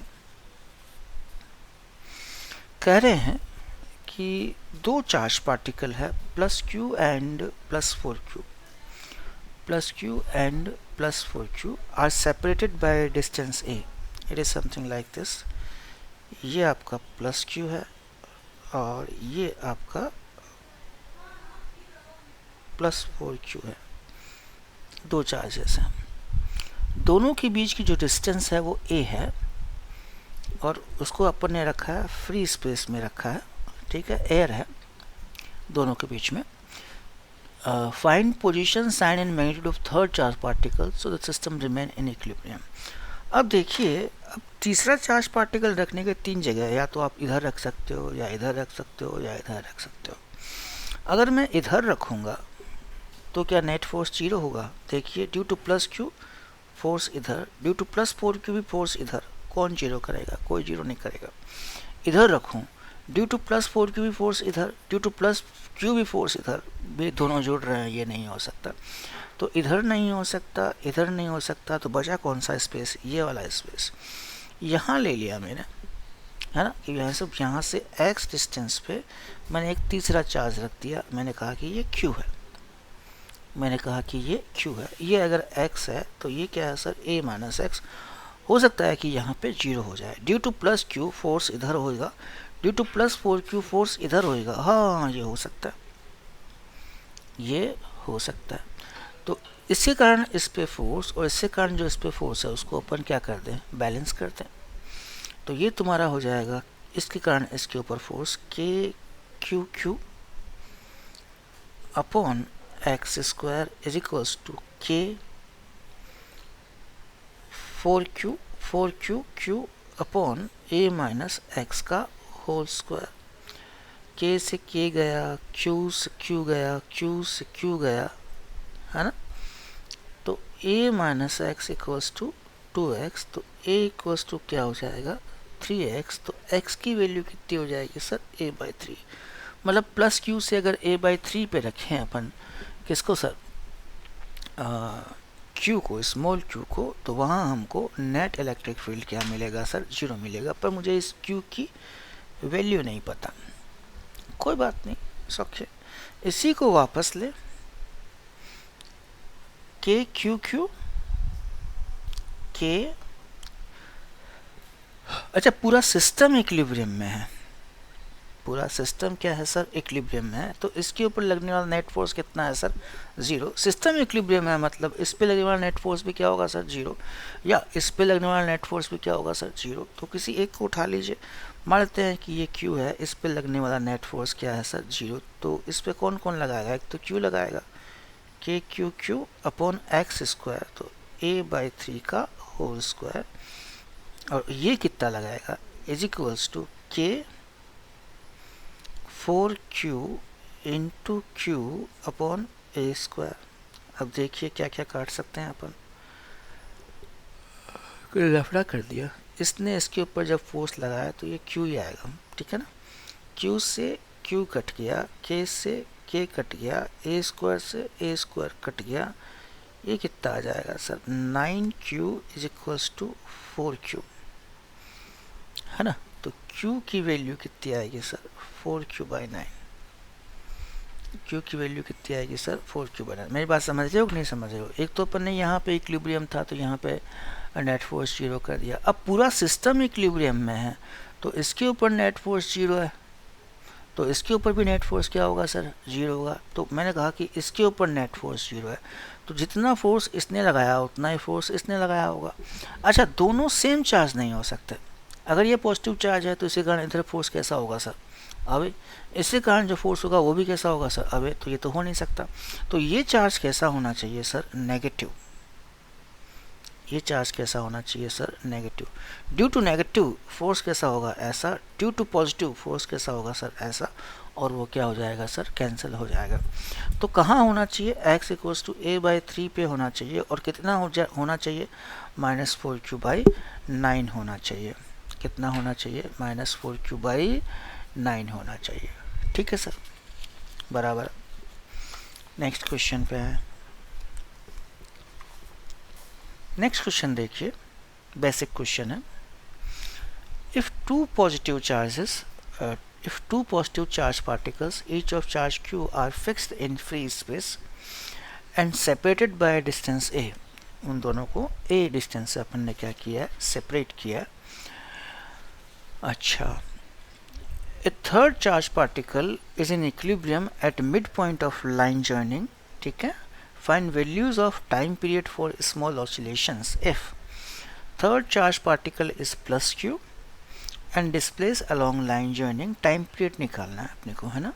A: कह रहे हैं कि 2 चार्ज पार्टिकल है plus Q and plus 4q, plus Q and plus 4q are separated by distance a। It is something like this, ये आपका प्लस q है और ये आपका प्लस 4q है, 2 चार्जेस हैं। दोनों के बीच की जो डिस्टेंस है वो a है, और उसको अपन ने रखा है फ्री स्पेस में रखा है, ठीक है, एयर है दोनों के बीच में। Find position, sign and magnitude of third charge particle so the system remain in equilibrium. अब देखिए, अब तीसरा चार्ज पार्टिकल रखने के 3 जगह, या तो आप इधर रख सकते हो, या इधर रख सकते हो, या इधर रख सकते हो। अगर मैं इधर रखूँगा तो क्या नेट फोर्स 0 होगा, देखिए, due two plus Q force इधर, ड्यू टू प्लस 4q भी फोर्स इधर, कौन 0 करेगा, कोई 0 नहीं करेगा। इधर रखूं, ड्यू टू प्लस 4q भी फोर्स इधर, ड्यू टू प्लस q भी फोर्स इधर, भी दोनों जुड़ रहे हैं, ये नहीं हो सकता। तो इधर नहीं हो सकता, इधर नहीं हो सकता, तो बचा कौन सा स्पेस, ये वाला स्पेस यहाँ ले लिया मैंने। है ना। यहाँ से x डिस्टेंस पे मैंने एक तीसरा चार्ज रख दिया, मैंने कहा कि ये q है, मैंने कहा कि ये q है। ये अगर x है तो ये क्या है सर, a माइनस एक्स। हो सकता है कि यहाँ पे 0 हो जाए, due two plus q force इधर होएगा, due two plus 4q force इधर होएगा। हाँ ये हो सकता है, ये हो सकता है। तो इसके कारण इस पे फोर्स और इसके कारण जो इस पे फोर्स है उसको अपन क्या कर दें, बैलेंस कर दें। तो ये तुम्हारा हो जाएगा, इसके कारण इसके ऊपर force K Q Q upon X square is equals to K 4q Q upon A minus X का होल स्क्वायर। के से के गया, क्यू से क्यू गया, क्यू से क्यू गया, है ना। तो a minus X equals to 2x, तो a इक्वल्स टू क्या हो जाएगा 3x। तो x की वैल्यू कितनी हो जाएगी सर, a/3। मतलब प्लस q से अगर a/3 पे रखें अपन किसको सर, q को, स्मॉल q को, तो वहाँ हमको नेट इलेक्ट्रिक फील्ड क्या मिलेगा सर, 0 मिलेगा। पर मुझे इस q की वैल्यू नहीं पता, कोई बात नहीं, सौख्य। इसी को वापस ले, के क्यू क्यू के, अच्छा पूरा सिस्टम इक्विलिब्रियम में है, पूरा सिस्टम क्या है सर, इक्विलिब्रियम में है। तो इसके ऊपर लगने वाला नेट फोर्स कितना है सर, 0। सिस्टम इक्विलिब्रियम है मतलब इस पे लगने वाला नेट फोर्स भी क्या होगा सर, 0, या इस पे लगने वाला नेट फोर्स भी क्या होगा सर, 0। तो किसी एक को उठा लीजिए, मान लेते हैं कि ये Q है, इस पे लगने वाला नेट फोर्स क्या है सर, 0। तो इस पे कौन कौन लगाएगा, एक तो Q लगाएगा, के Q Q upon X square, तो a/3 का होल स्क्वायर, और ये कितना लगाएगा is equals to K 4q into Q upon A square. अब देखिए क्या क्या काट सकते हैं अपन, लफड़ा कर दिया इसने, इसके ऊपर जब फोर्स लगाया तो ये q ही आएगा, ठीक है ना। q से q कट गया, k से k कट गया, a स्क्वायर से a स्क्वायर कट गया, ये कितना आ जाएगा sir, 9q is equals to 4q, है ना। तो q की वैल्यू कितनी आएगी सर, 4q/9। q की वैल्यू कितनी आएगी सर, 4q/9। मेरी बात समझ रहे हो कि नहीं समझ रहे हो। एक तो अपन ने यहाँ पे इक्विलिब्रियम था तो यहाँ पे नेट फोर्स 0 कर दिया। अब पूरा सिस्टम इक्विलिब्रियम में है तो इसके ऊपर नेट फोर्स 0 है, तो इसके ऊपर भी नेट फोर्स क्या होगा सर, 0 होगा। तो मैंने कहा कि इसके ऊपर नेट फोर्स 0 है, तो जितना फोर्स इसने लगाया उतना ही फोर्स इसने लगाया होगा। अच्छा दोनों सेम चार्ज नहीं हो सकते, अगर ये पॉजिटिव चार्ज है तो इसी कारण इधर फोर्स कैसा होगा सर, अवे। इसके कारण जो फोर्स होगा वो भी कैसा होगा सर, अवे। तो ये तो हो नहीं सकता। तो ये चार्ज कैसा होना चाहिए सर, नेगेटिव। ये चार्ज कैसा होना चाहिए sir, negative. Due to negative force कैसा होगा, ऐसा। ड्यू टू पॉजिटिव फोर्स कैसा होगा सर, ऐसा। और वो क्या हो जाएगा सर, कैंसिल हो जाएगा। तो कहाँ होना चाहिए, x इक्वल्स टू a/3 पे होना चाहिए, और कितना होना चाहिए, -4q/9 होना चाहिए। कितना होना चाहिए, -4q/9 होना चाहिए, ठीक है सर, बराबर। नेक्स्ट क्वेश्चन पे है। नेक्स्ट क्वेश्चन देखिए, बेसिक क्वेश्चन है। If two positive charge particles each of charge q are fixed in free space and separated by a distance a, उन दोनों को a डिस्टेंस से अपन ने क्या किया है, सेपरेट किया है। अच्छा, a third charge particle is in equilibrium at midpoint of line joining, ठीक है। Find values of time period for small oscillations if third charge particle is plus q and displays along line joining, time period निकालना है अपने को, है ना।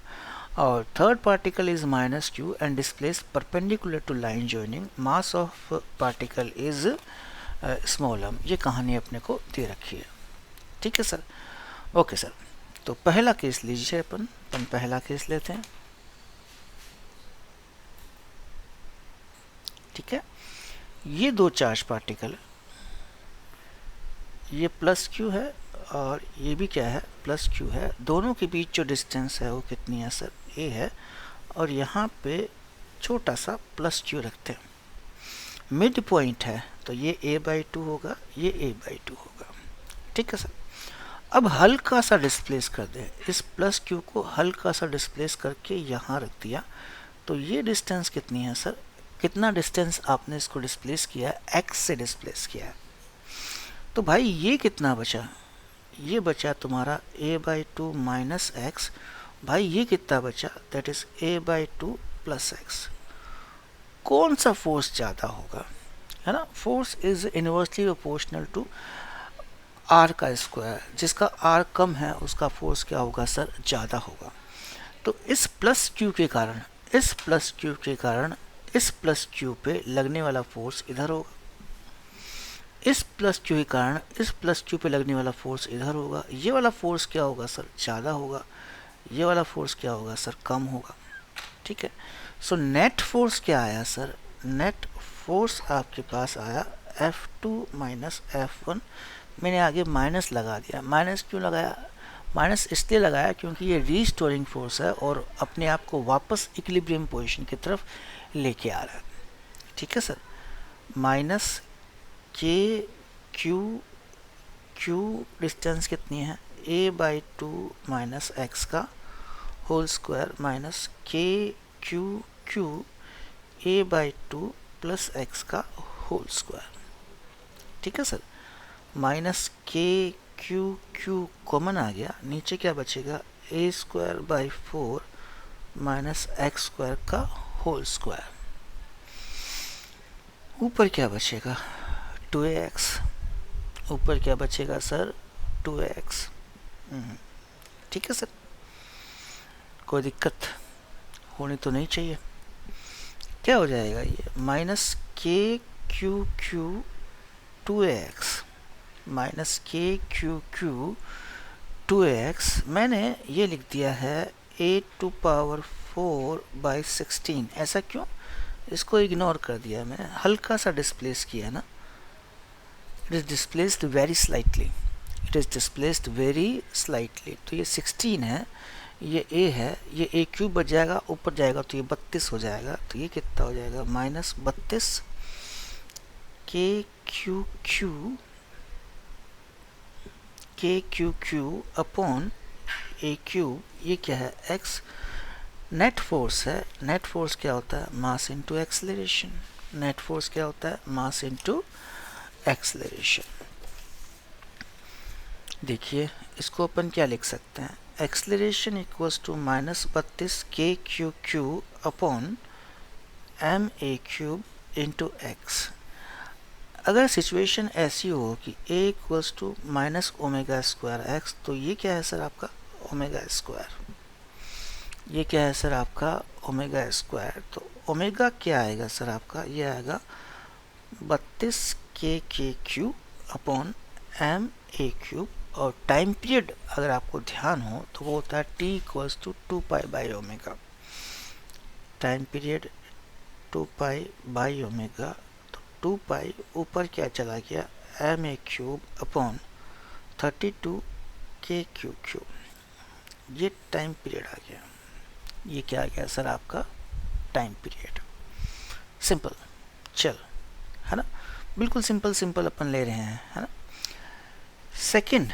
A: और third particle is minus Q and displace perpendicular to line joining, mass of particle is small m। ये कहानी अपने को दे रखी है, ठीक है सर। ओके सर, तो पहला केस लीजिए अपन पहला केस लेते हैं, ठीक है। ये दो चार्ज पार्टिकल, ये प्लस क्यू है और ये भी क्या है, प्लस क्यू है। दोनों के बीच जो डिस्टेंस है वो कितनी है सर, ए है, और यहाँ पे छोटा सा प्लस क्यू रखते हैं। मिड पॉइंट है तो ये a/2 होगा, ये a/2 होगा, ठीक है सर। अब हल्का सा डिस्प्लेस कर दें, इस प्लस क्यू को हल्का सा डिस्प्लेस करके यहाँ रख दिया, तो ये डिस्टेंस कितनी है सर, कितना डिस्टेंस आपने इसको डिस्प्लेस किया है, एक्स से डिस्प्लेस किया है। तो भाई ये कितना बचा, ये बचा तुम्हारा a/2 माइनस एक्स। भाई ये कितना बचा, that is a/2 plus x. कौन सा फोर्स ज़्यादा होगा, है ना, force is inversely proportional to R का स्क्वायर, जिसका आर कम है उसका फोर्स क्या होगा सर, ज़्यादा होगा। तो इस प्लस क्यू के कारण, इस प्लस क्यू के कारण इस प्लस क्यू पे लगने वाला फोर्स इधर होगा, इस प्लस क्यू के कारण इस प्लस क्यू पे लगने वाला फोर्स इधर होगा। ये वाला फोर्स क्या होगा सर, ज़्यादा होगा, ये वाला फोर्स क्या होगा सर, कम होगा। ठीक है, सो नेट फोर्स क्या आया सर, नेट फोर्स आपके पास आया F2 माइनस F1। मैंने आगे माइनस लगा दिया, माइनस क्यों लगाया, माइनस इसलिए लगाया क्योंकि ये रीस्टोरिंग फोर्स है और अपने आप को वापस इक्विलिब्रियम पोजीशन की तरफ लेके आ रहा है। ठीक है sir, minus K Q distance कितनी है, a/2 माइनस एक्स का whole square minus Q a/2 plus X का होल स्क्वायर। ठीक है सर, माइनस क्यू कॉमन आ गया, नीचे क्या बचेगा, a²/4 माइनस एक्स स्क्वायर का होल स्क्वायर। ऊपर क्या बचेगा, 2ax, ऊपर क्या बचेगा सर, 2ax। ठीक है सर, कोई दिक्कत होनी तो नहीं चाहिए। क्या हो जाएगा ये, minus Q 2ax minus Q 2ax, मैंने ये लिख दिया है a⁴/16। ऐसा क्यों, इसको इग्नोर कर दिया मैंने, हल्का सा डिस्प्लेस किया ना, it is displaced very slightly, it is displaced very slightly. तो ये 16 है, ये a है, ये a क्यूब बच जाएगा, ऊपर जाएगा तो ये 32 हो जाएगा। तो ये कितना हो जाएगा, minus 32 Q upon a cube, ये क्या है, x। नेट फोर्स है, नेट फोर्स क्या होता है, mass into acceleration. Net force क्या होता है, मास इनटू एक्सेलरेशन। देखिए इसको अपन क्या लिख सकते हैं, acceleration equals to minus 32 Q upon ma³ into X. अगर सिचुएशन ऐसी हो कि a equals to minus omega square X, तो ये क्या है सर आपका ओमेगा स्क्वायर, ये क्या है सर आपका ओमेगा स्क्वायर। तो ओमेगा क्या आएगा सर आपका, ये आएगा 32 क्यू अपॉन ma³। और टाइम पीरियड अगर आपको ध्यान हो तो वो होता है t इक्वल्स टू 2π/ओमेगा, टाइम पीरियड 2π/ओमेगा। तो 2π ऊपर क्या चला गया, ma³ अपॉन 32 क्यू, ये टाइम पीरियड आ गया। ये क्या आ गया सर आपका टाइम पीरियड। सिंपल, चल, है ना, बिल्कुल सिंपल अपन ले रहे हैं, है ना। सेकंड,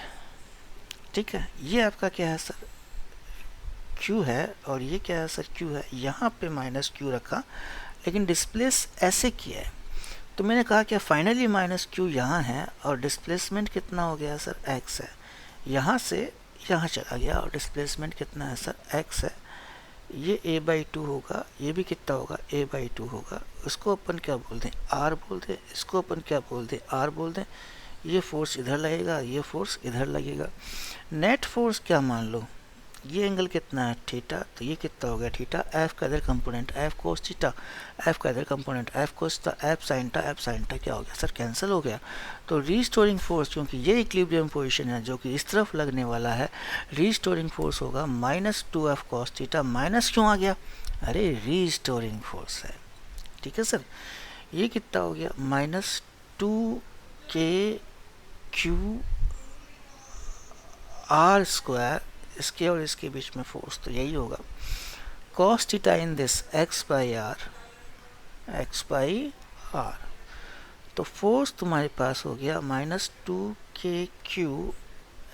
A: ठीक है, ये आपका क्या है सर, Q है, और ये क्या है सर, Q है। यहाँ पे माइनस Q रखा, लेकिन डिस्प्लेस ऐसे किया है, तो मैंने कहा कि फाइनली माइनस Q यहाँ है और डिस्प्लेसमेंट कितना हो गया सर, x है। यहाँ से यहाँ चला गया और डिस्प्लेसमेंट कितना है सर, x है। ये a/2 होगा, ये भी कितना होगा, a/2 होगा। उसको अपन क्या बोल दें, r बोल दें, इसको अपन क्या बोल दें, r बोल दें। ये फोर्स इधर लगेगा, ये फोर्स इधर लगेगा। नेट फोर्स क्या मान लो, ये एंगल कितना है, थीटा, तो ये कितना हो गया थीटा। एफ का इधर component F cos theta, F का इधर component F cos theta, F sine टा क्या हो गया सर, कैंसिल हो गया। तो रीस्टोरिंग फोर्स, क्योंकि ये इक्विलिब्रियम पोजीशन है जो कि इस तरफ लगने वाला है, रीस्टोरिंग फोर्स होगा -2f cos थीटा। माइनस क्यों आ गया, अरे रीस्टोरिंग फोर्स है। ठीक है सर, ये कितना हो गया, -2k क्यू आर स्क्वायर, इसके और इसके बीच में फोर्स तो यही होगा, cos theta in this x/r। तो फोर्स तुम्हारे पास हो गया -2k Q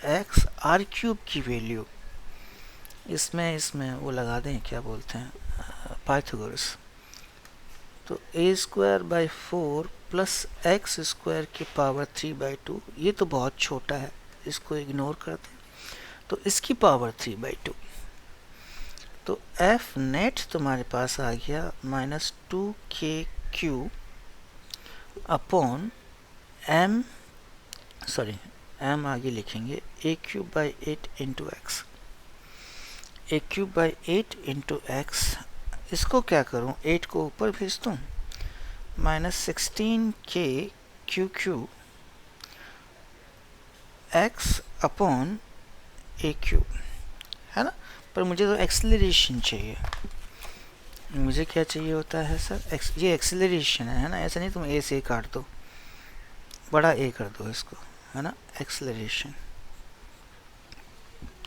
A: X R cube की वैल्यू, इसमें वो लगा दें, क्या बोलते हैं, पाइथागोरस। तो A square by 4 plus X square की पावर 3/2, ये तो बहुत छोटा है, इसको इग्नोर करते हैं। तो इसकी पावर 3/2, तो एफ नेट तुम्हारे पास आ गया -2k³ upon M, sorry M आगे लिखेंगे a³/8 into x, a³/8 into x. इसको क्या करूं, 8 को ऊपर भेज दूं, -16k³ एक्स अपॉन a³, है ना। पर मुझे तो एक्सेलरेशन चाहिए, मुझे क्या चाहिए होता है सर, ये एक्सेलरेशन है ना, ऐसा नहीं तुम ए से काट दो, बड़ा ए कर दो इसको, है ना, acceleration,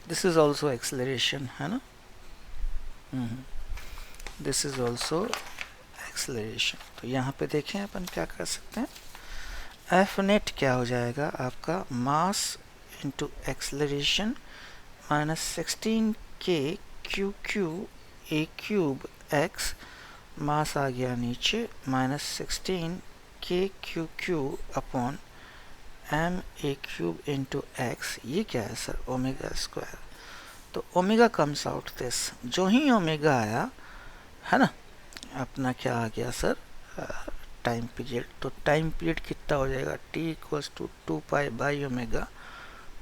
A: this is also acceleration, है ना, दिस इज ऑल्सो एक्सेलरेशन। तो यहाँ पे देखें अपन क्या कर सकते हैं, एफ नेट क्या हो जाएगा आपका, mass into acceleration -16k³ a³ x, मास आ गया नीचे -16k³ upon M a³ into x, ये क्या है सर, ओमेगा स्क्वायर। तो ओमेगा कम्स आउट दिस, जो ही ओमेगा आया, है ना, अपना क्या आ गया सर, टाइम पीरियड। तो टाइम पीरियड कितना हो जाएगा, t इक्वल्स टू 2π/ओमेगा,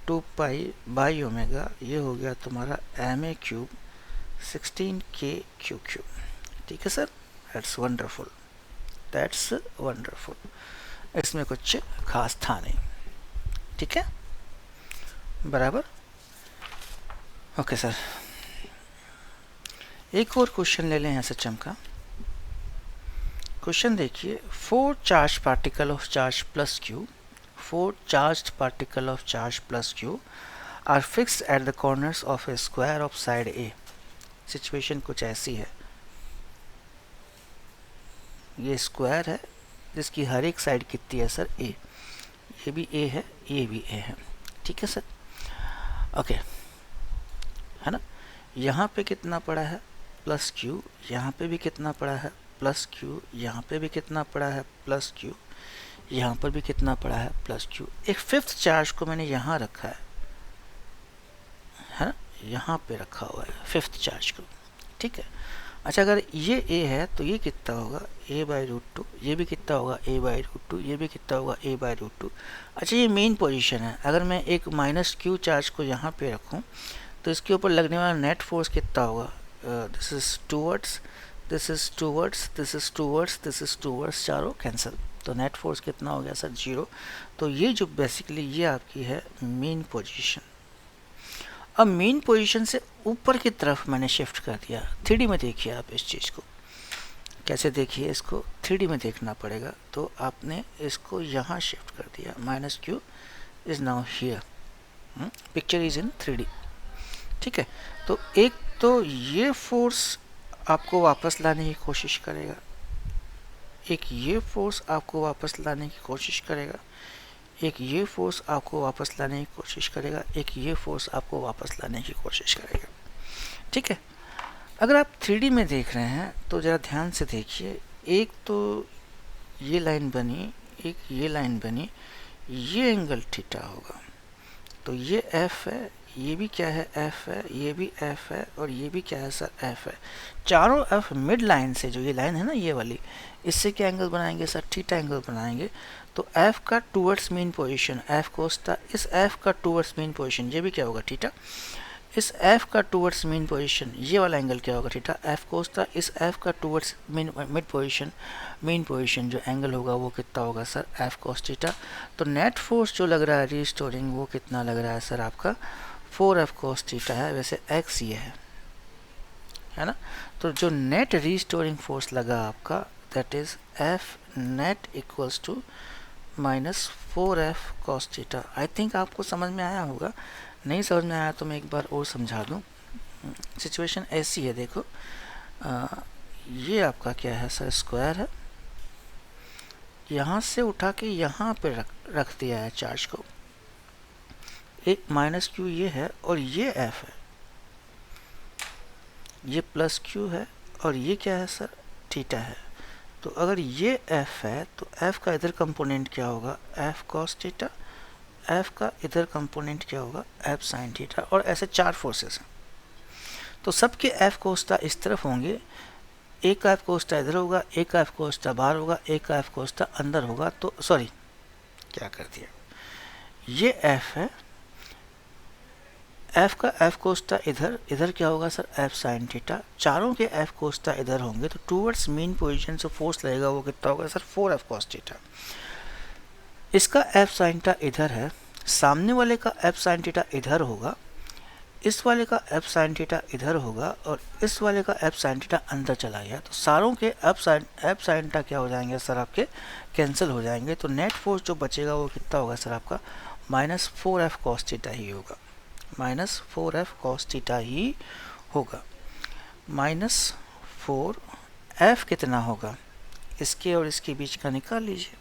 A: 2π/ओमेगा, ये हो गया तुम्हारा ma³ 16k³। ठीक है sir, that's wonderful, that's wonderful, इसमें कुछ खास था नहीं, ठीक है, बराबर। ओके सर, एक और क्वेश्चन ले लें एसएचएम का। क्वेश्चन देखिए, 4 charge particle of charge plus q, 4 charged particle of charge plus q are fixed at the corners of a square of side A। Situation कुछ ऐसी है, ये स्क्वायर है जिसकी हर एक साइड कितनी है सर, A, ये भी A है, ये भी A है, ठीक है सर, ओके, है ना। यहाँ पे कितना पड़ा है, प्लस q, यहाँ पे भी कितना पड़ा है, प्लस q, यहाँ पे भी कितना पड़ा है, प्लस q, यहाँ पर भी कितना पड़ा है, प्लस q। एक फिफ्थ चार्ज को मैंने यहाँ रखा है ना, यहाँ पे रखा हुआ है फिफ्थ चार्ज को, ठीक है। अच्छा, अगर ये a है तो ये कितना होगा, a/√2, ये भी कितना होगा, a/√2, ये भी कितना होगा, a/√2। अच्छा, ये मेन पोजीशन है, अगर मैं एक -q चार्ज को यहाँ पे रखूँ तो इसके ऊपर लगने वाला नेट फोर्स कितना होगा, this is towards, this is towards, this is towards, this is towards, चारों कैंसिल, तो नेट फोर्स कितना हो गया सर, 0। तो ये जो बेसिकली ये आपकी है मेन पोजीशन। अब मेन पोजीशन से ऊपर की तरफ मैंने शिफ्ट कर दिया, 3D में देखिए आप इस चीज़ को, कैसे देखिए इसको, 3D में देखना पड़ेगा। तो आपने इसको यहाँ शिफ्ट कर दिया, -q is now here, picture is in 3D, ठीक है। तो एक तो ये फोर्स आपको वापस लाने की कोशिश करेगा, एक ये फोर्स आपको वापस लाने की कोशिश करेगा, एक ये फोर्स आपको वापस लाने की कोशिश करेगा, एक ये फोर्स आपको वापस लाने की कोशिश करेगा, ठीक है। अगर आप 3D में देख रहे हैं तो ज़रा ध्यान से देखिए, एक तो ये लाइन बनी, एक ये लाइन बनी, ये एंगल थीटा होगा, तो ये f है, ये भी क्या है, f है, ये भी f है, और ये भी क्या है सर, f है। चारों f मिड लाइन से, जो ये लाइन है ना ये वाली, इससे क्या एंगल बनाएंगे सर, थीटा एंगल बनाएंगे। तो f का towards main position, f Costa, इस f का टूवर्ड्स मेन पोजीशन, ये भी क्या होगा, थीटा। इस f का टूवर्ड्स मेन पोजीशन, ये वाला एंगल क्या होगा, थीटा। f कोस्टा, इस f का towards mid position, main position जो एंगल होगा वो कितना होगा सर, f कोस थीटा। तो नेट फोर्स जो लग रहा है रीस्टोरिंग, वो कितना लग रहा है सर आपका, 4f कोस थीटा है, वैसे x ये है ना। तो जो नेट रीस्टोरिंग फोर्स लगा आपका, that is f net equals to -4f cos theta. I think आपको समझ में आया होगा, नहीं समझ में आया तो मैं एक बार और समझा दूं। सिचुएशन ऐसी है, देखो, ये आपका क्या है सर, स्क्वायर है, यहाँ से उठा के यहाँ पे रख दिया है चार्ज को, एक माइनस क्यू ये है और ये एफ है, ये प्लस क्यू है और ये क्या है सर, थीटा है। तो अगर ये एफ है तो एफ का इधर कंपोनेंट क्या होगा, एफ कॉस थीटा, एफ का इधर कंपोनेंट क्या होगा, एफ साइन थीटा। और ऐसे चार फोर्सेस हैं, तो सबके एफ कोस्टा इस तरफ होंगे, एक का एफ कोस्टा इधर होगा, एक का एफ कोस्टा बाहर होगा, एक का एफ कोस्टा अंदर होगा। तो सॉरी क्या कर दिया, ये एफ है, एफ का एफ कोस्टा इधर, इधर क्या होगा सर, एफ साइन थीटा। चारों के एफ कोस्टा इधर होंगे, तो टूवर्ड्स मीन पोजीशन से फोर्स लगेगा वो कितना होगा सर, 4f cos थीटा। इसका एफ साइन थीटा इधर है, सामने वाले का एफ साइन थीटा इधर होगा, इस वाले का एफ साइन थीटा इधर होगा और इस वाले का एफ साइन थीटा अंदर चला गया। तो सारों के एफ साइन थीटा क्या हो जाएंगे सर, आपके कैंसिल हो जाएंगे। तो नेट फोर्स जो बचेगा वो कितना होगा सर, आपका -4f cos थीटा ही होगा, -4f cos थीटा ही होगा। -4f कितना होगा, इसके और इसके बीच का निकाल लीजिए।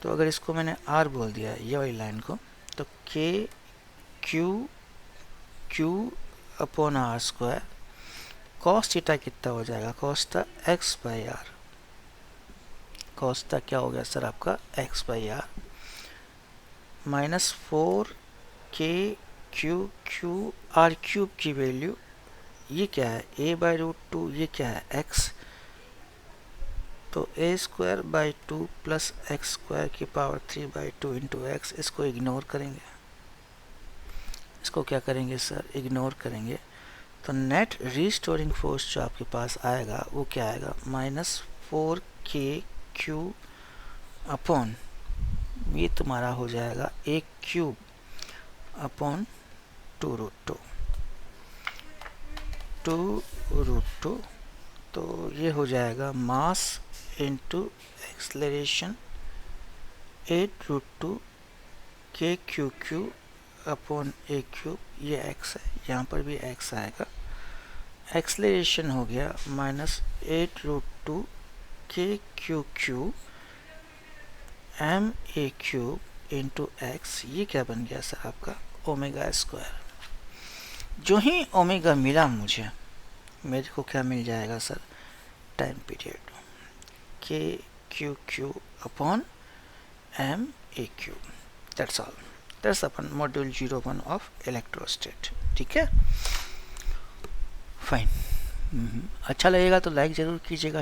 A: तो अगर इसको मैंने r बोल दिया ये वाली लाइन को, तो k q upon r square, cos theta कितना हो जाएगा, cos theta x by r, cos theta क्या हो गया सर आपका x by r, -4k q r cube की वैल्यू ये क्या है, a बाई √2, ये क्या है x, तो a square by 2 plus X square की पावर 3 बाई 2 इंटू एक्स। इसको इग्नोर करेंगे, इसको क्या करेंगे सर, इग्नोर करेंगे। तो नेट रीस्टोरिंग फोर्स जो आपके पास आएगा वो क्या आएगा, -4kq अपॉन ये तुम्हारा हो जाएगा 1 क्यूब अपॉन 2√2। तो ये हो जाएगा mass into acceleration 8√2 kq³ upon a cube, ये x है, यहाँ पर भी x आएगा। एक्सलरेशन हो गया -8√2 kq³ ma³ इंटू x, ये क्या बन गया सर आपका ओमेगा स्क्वायर। जो ही ओमेगा मिला मुझे, मेरे को क्या मिल जाएगा सर, time period kq³ upon ma³। That's all, that's अपन मॉड्यूल 01 ऑफ इलेक्ट्रोस्टैट। ठीक है, फाइन। अच्छा लगेगा तो लाइक ज़रूर कीजिएगा।